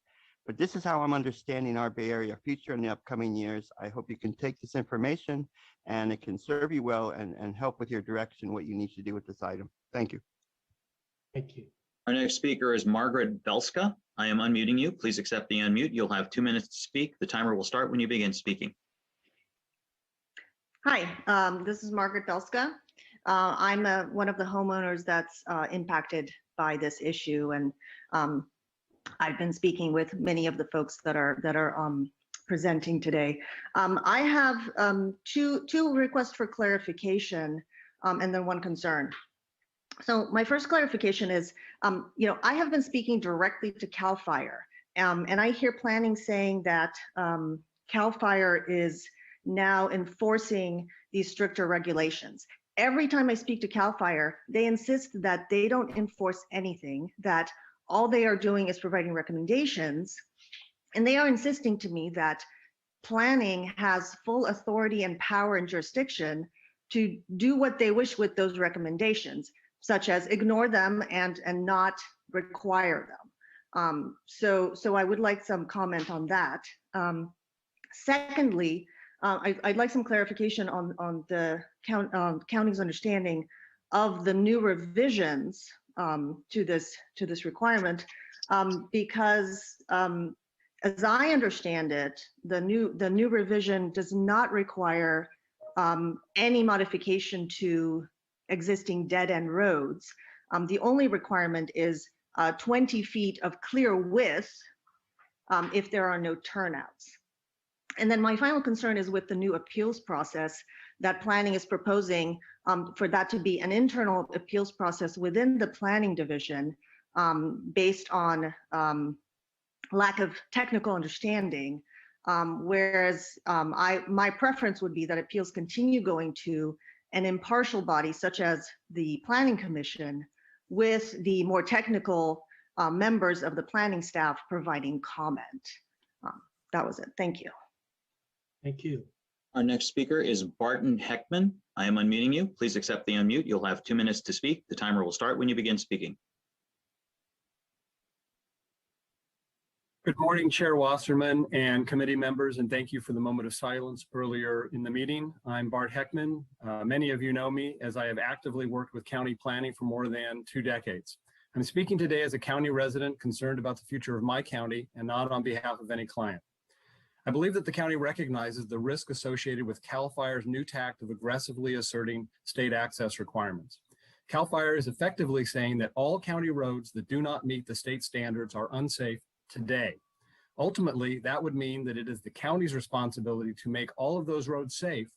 but this is how I'm understanding our Bay Area future in the upcoming years. I hope you can take this information and it can serve you well and help with your direction, what you need to do with this item. Thank you. Thank you. Our next speaker is Margaret Belska. I am unmuting you. Please accept the unmute. You'll have 2 minutes to speak. The timer will start when you begin speaking. Hi, this is Margaret Belska. I'm one of the homeowners that's impacted by this issue, and I've been speaking with many of the folks that are presenting today. I have two requests for clarification and then one concern. So my first clarification is, I have been speaking directly to CAL FIRE, and I hear planning saying that CAL FIRE is now enforcing these stricter regulations. Every time I speak to CAL FIRE, they insist that they don't enforce anything, that all they are doing is providing recommendations, and they are insisting to me that planning has full authority and power and jurisdiction to do what they wish with those recommendations, such as ignore them and not require them. So I would like some comment on that. Secondly, I'd like some clarification on the county's understanding of the new revisions to this requirement, because as I understand it, the new revision does not require any modification to existing dead-end roads. The only requirement is 20 feet of clear width if there are no turnouts. And then my final concern is with the new appeals process that planning is proposing, for that to be an internal appeals process within the planning division, based on lack of technical understanding, whereas my preference would be that appeals continue going to an impartial body such as the Planning Commission, with the more technical members of the planning staff providing comment. That was it. Thank you. Thank you. Our next speaker is Barton Heckman. I am unmuting you. Please accept the unmute. You'll have 2 minutes to speak. The timer will start when you begin speaking. Good morning, Chair Wasserman and committee members, and thank you for the moment of silence earlier in the meeting. I'm Bart Heckman. Many of you know me as I have actively worked with county planning for more than 2 decades. I'm speaking today as a county resident concerned about the future of my county and not on behalf of any client. I believe that the county recognizes the risk associated with CAL FIRE's new tact of aggressively asserting state access requirements. CAL FIRE is effectively saying that all county roads that do not meet the state standards are unsafe today. Ultimately, that would mean that it is the county's responsibility to make all of those roads safe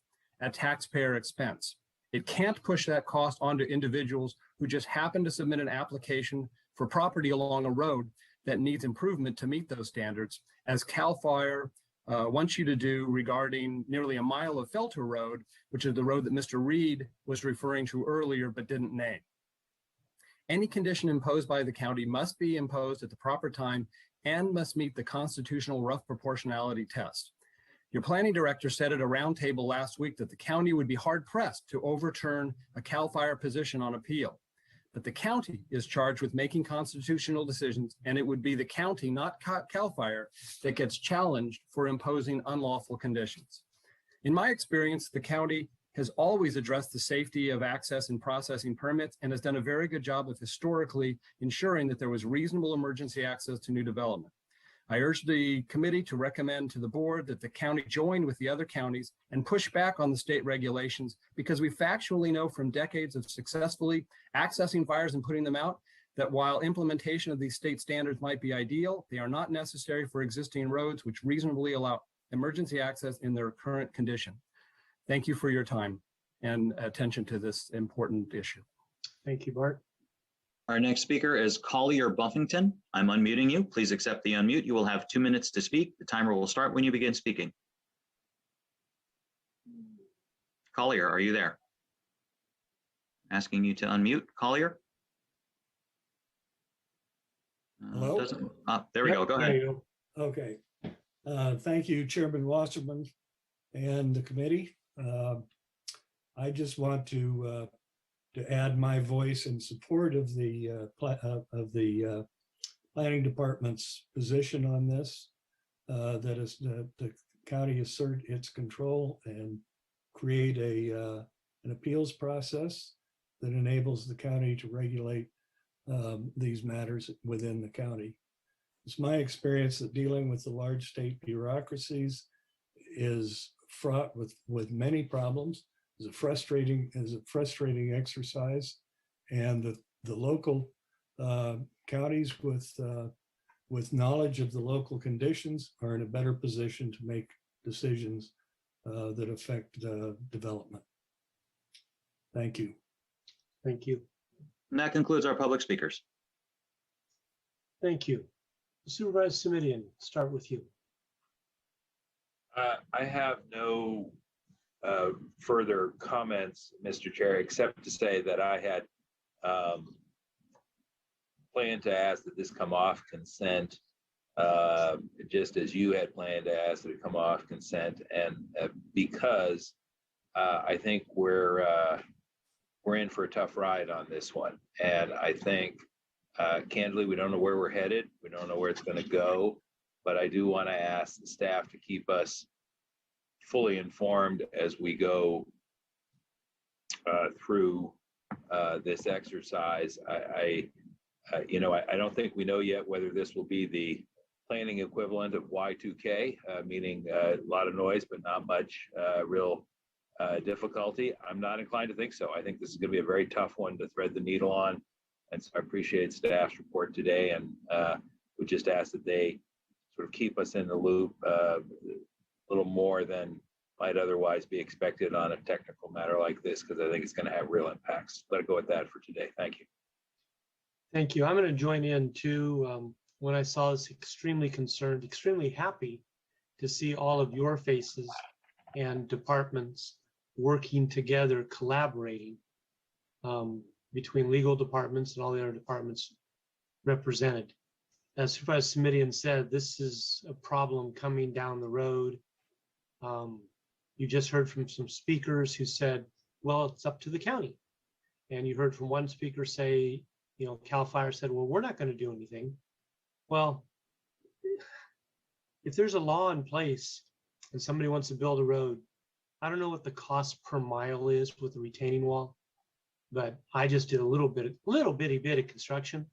at taxpayer expense. It can't push that cost onto individuals who just happen to submit an application for property along a road that needs improvement to meet those standards, as CAL FIRE wants you to do regarding nearly a mile of Felter Road, which is the road that Mr. Reed was referring to earlier but didn't name. Any condition imposed by the county must be imposed at the proper time and must meet the constitutional rough proportionality test. Your planning director said at a roundtable last week that the county would be hard-pressed to overturn a CAL FIRE position on appeal. But the county is charged with making constitutional decisions, and it would be the county, not CAL FIRE, that gets challenged for imposing unlawful conditions. In my experience, the county has always addressed the safety of access and processing permits and has done a very good job of historically ensuring that there was reasonable emergency access to new development. I urge the committee to recommend to the board that the county join with the other counties and push back on the state regulations, because we factually know from decades of successfully accessing fires and putting them out that while implementation of these state standards might be ideal, they are not necessary for existing roads which reasonably allow emergency access in their current condition. Thank you for your time and attention to this important issue. Thank you, Bart. Our next speaker is Collier Buffington. I'm unmuting you. Please accept the unmute. You will have 2 minutes to speak. The timer will start when you begin speaking. Collier, are you there? Asking you to unmute. Collier? Hello? There we go. Go ahead. Okay. Thank you, Chairman Wasserman and the committee. I just want to to add my voice in support of the planning department's position on this. That is the county assert its control and create an appeals process that enables the county to regulate these matters within the county. It's my experience that dealing with the large state bureaucracies is fraught with many problems. Is a frustrating exercise, and the local counties with knowledge of the local conditions are in a better position to make decisions that affect development. Thank you. Thank you. And that concludes our public speakers. Thank you. Supervisor Simidian, start with you. I have no further comments, Mr. Chair, except to say that I had planned to ask that this come off consent, just as you had planned to ask that it come off consent, and because I think we're in for a tough ride on this one, and I think candidly we don't know where we're headed, we don't know where it's going to go, but I do want to ask the staff to keep us fully informed as we go through this exercise. I don't think we know yet whether this will be the planning equivalent of Y2K, meaning a lot of noise, but not much real difficulty. I'm not inclined to think so. I think this is going to be a very tough one to thread the needle on. And so I appreciate staff's report today, and would just ask that they sort of keep us in the loop a little more than might otherwise be expected on a technical matter like this, because I think it's going to have real impacts. Let it go at that for today. Thank you. Thank you. I'm going to join in too. When I saw this, extremely concerned, extremely happy to see all of your faces and departments working together, collaborating between legal departments and all the other departments represented. As Supervisor Simidian said, this is a problem coming down the road. You just heard from some speakers who said, well, it's up to the county. And you heard from one speaker say, CAL FIRE said, well, we're not going to do anything. Well, if there's a law in place and somebody wants to build a road, I don't know what the cost per mile is with the retaining wall, but I just did a little bitty bit of construction,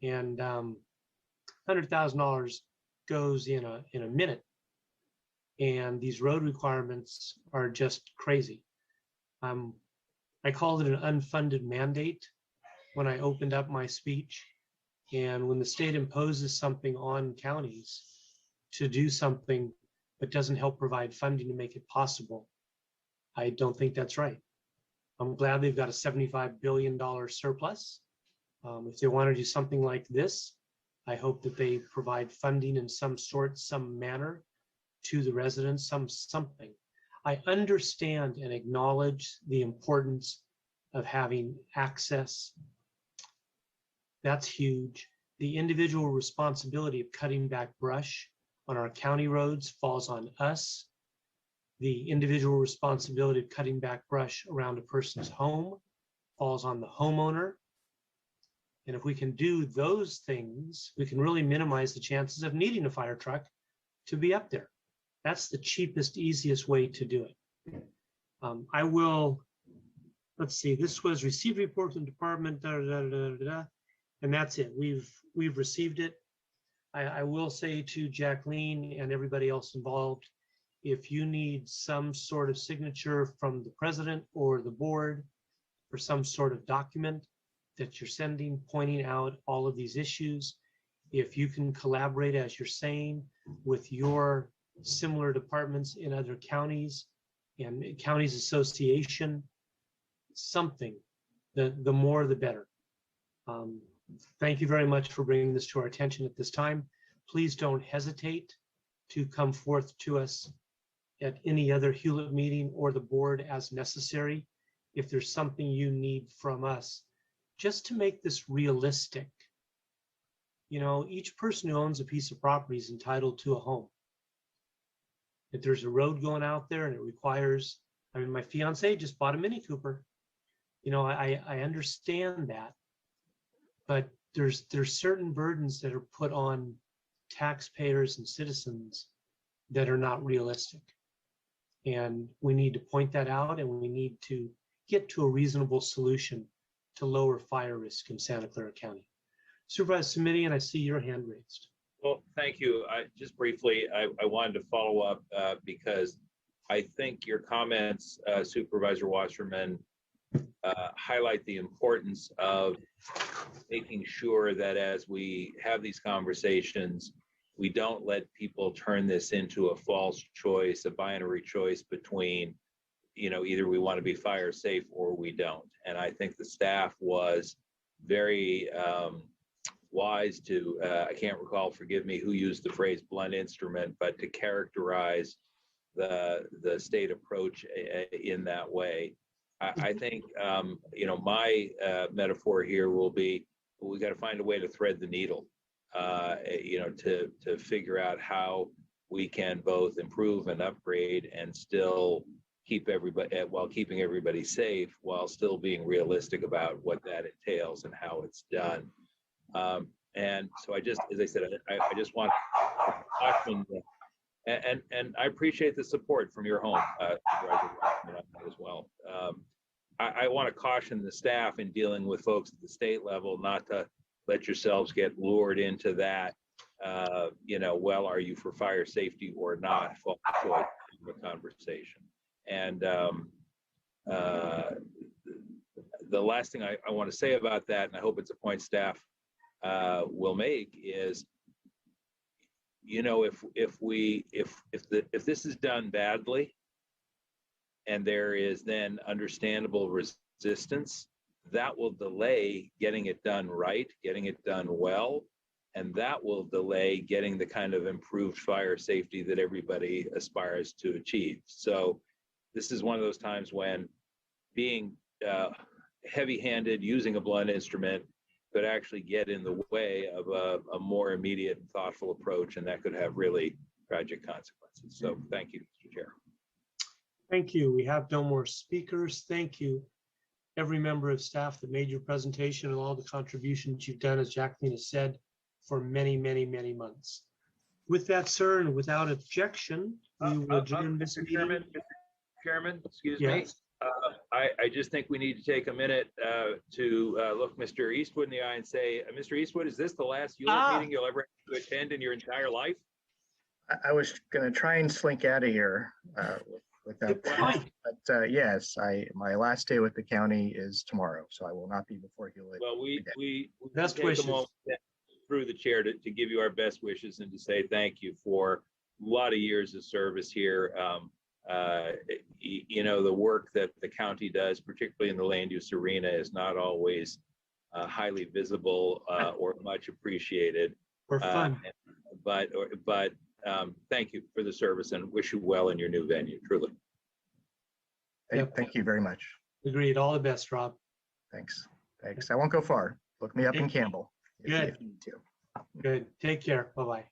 and $100,000 goes in a minute. And these road requirements are just crazy. I called it an unfunded mandate when I opened up my speech. And when the state imposes something on counties to do something but doesn't help provide funding to make it possible, I don't think that's right. I'm glad they've got a $75 billion surplus. If they want to do something like this, I hope that they provide funding in some sort, some manner to the residents, something. I understand and acknowledge the importance of having access. That's huge. The individual responsibility of cutting back brush on our county roads falls on us. The individual responsibility of cutting back brush around a person's home falls on the homeowner. And if we can do those things, we can really minimize the chances of needing a fire truck to be up there. That's the cheapest, easiest way to do it. I will, let's see, this was received report from department, and that's it. We've received it. I will say to Jacqueline and everybody else involved, if you need some sort of signature from the president or the board for some sort of document that you're sending, pointing out all of these issues, if you can collaborate, as you're saying, with your similar departments in other counties and counties association, something, the more the better. Thank you very much for bringing this to our attention at this time. Please don't hesitate to come forth to us at any other Hewlett meeting or the board as necessary if there's something you need from us, just to make this realistic. Each person who owns a piece of property is entitled to a home. If there's a road going out there and it requires, my fiance just bought a Mini Cooper. I understand that, but there's certain burdens that are put on taxpayers and citizens that are not realistic. And we need to point that out, and we need to get to a reasonable solution to lower fire risk in Santa Clara County. Supervisor Simitian, I see your hand raised. Well, thank you. Just briefly, I wanted to follow up because I think your comments, Supervisor Wasserman, highlight the importance of making sure that as we have these conversations, we don't let people turn this into a false choice, a binary choice between, either we want to be fire safe or we don't. And I think the staff was very wise to, I can't recall, forgive me, who used the phrase blunt instrument, but to characterize the state approach in that way. I think, my metaphor here will be, we got to find a way to thread the needle, to figure out how we can both improve and upgrade and still keep everybody, while keeping everybody safe, while still being realistic about what that entails and how it's done. And so as I said, I just want to caution, and I appreciate the support from your home, as well. I want to caution the staff in dealing with folks at the state level not to let yourselves get lured into that, well, are you for fire safety or not? False choice of a conversation. And the last thing I want to say about that, and I hope it's a point staff will make, is, if this is done badly, and there is then understandable resistance, that will delay getting it done right, getting it done well, and that will delay getting the kind of improved fire safety that everybody aspires to achieve. So this is one of those times when being heavy-handed, using a blunt instrument, could actually get in the way of a more immediate and thoughtful approach, and that could have really tragic consequences. So thank you, Mr. Chair. Thank you. We have no more speakers. Thank you, every member of staff that made your presentation and all the contributions you've done, as Jacqueline has said, for many, many, many months. With that, sir, and without objection, we will adjourn this meeting. Mr. Chairman, excuse Yes. me. I just think we need to take a minute to look Mr. Eastwood in the eye and say, Mr. Eastwood, is this the last ULIT meeting you'll ever have to attend in your entire life? I was going to try and slink out of here without that. But yes, my last day with the county is tomorrow, so I will not be before ULIT. Well, we best take wishes a moment through the chair to give you our best wishes and to say thank you for a lot of years of service here. The work that the county does, particularly in the land use arena, is not always highly visible or much appreciated. Or fun. But thank you for the service and wish you well in your new venue, truly. Thank you very much. Agreed. All the best, Rob. Thanks. I won't go far. Look me up in Campbell if you need to. Good. Take care. Bye-bye.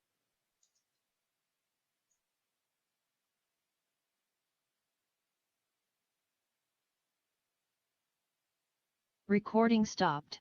Recording stopped.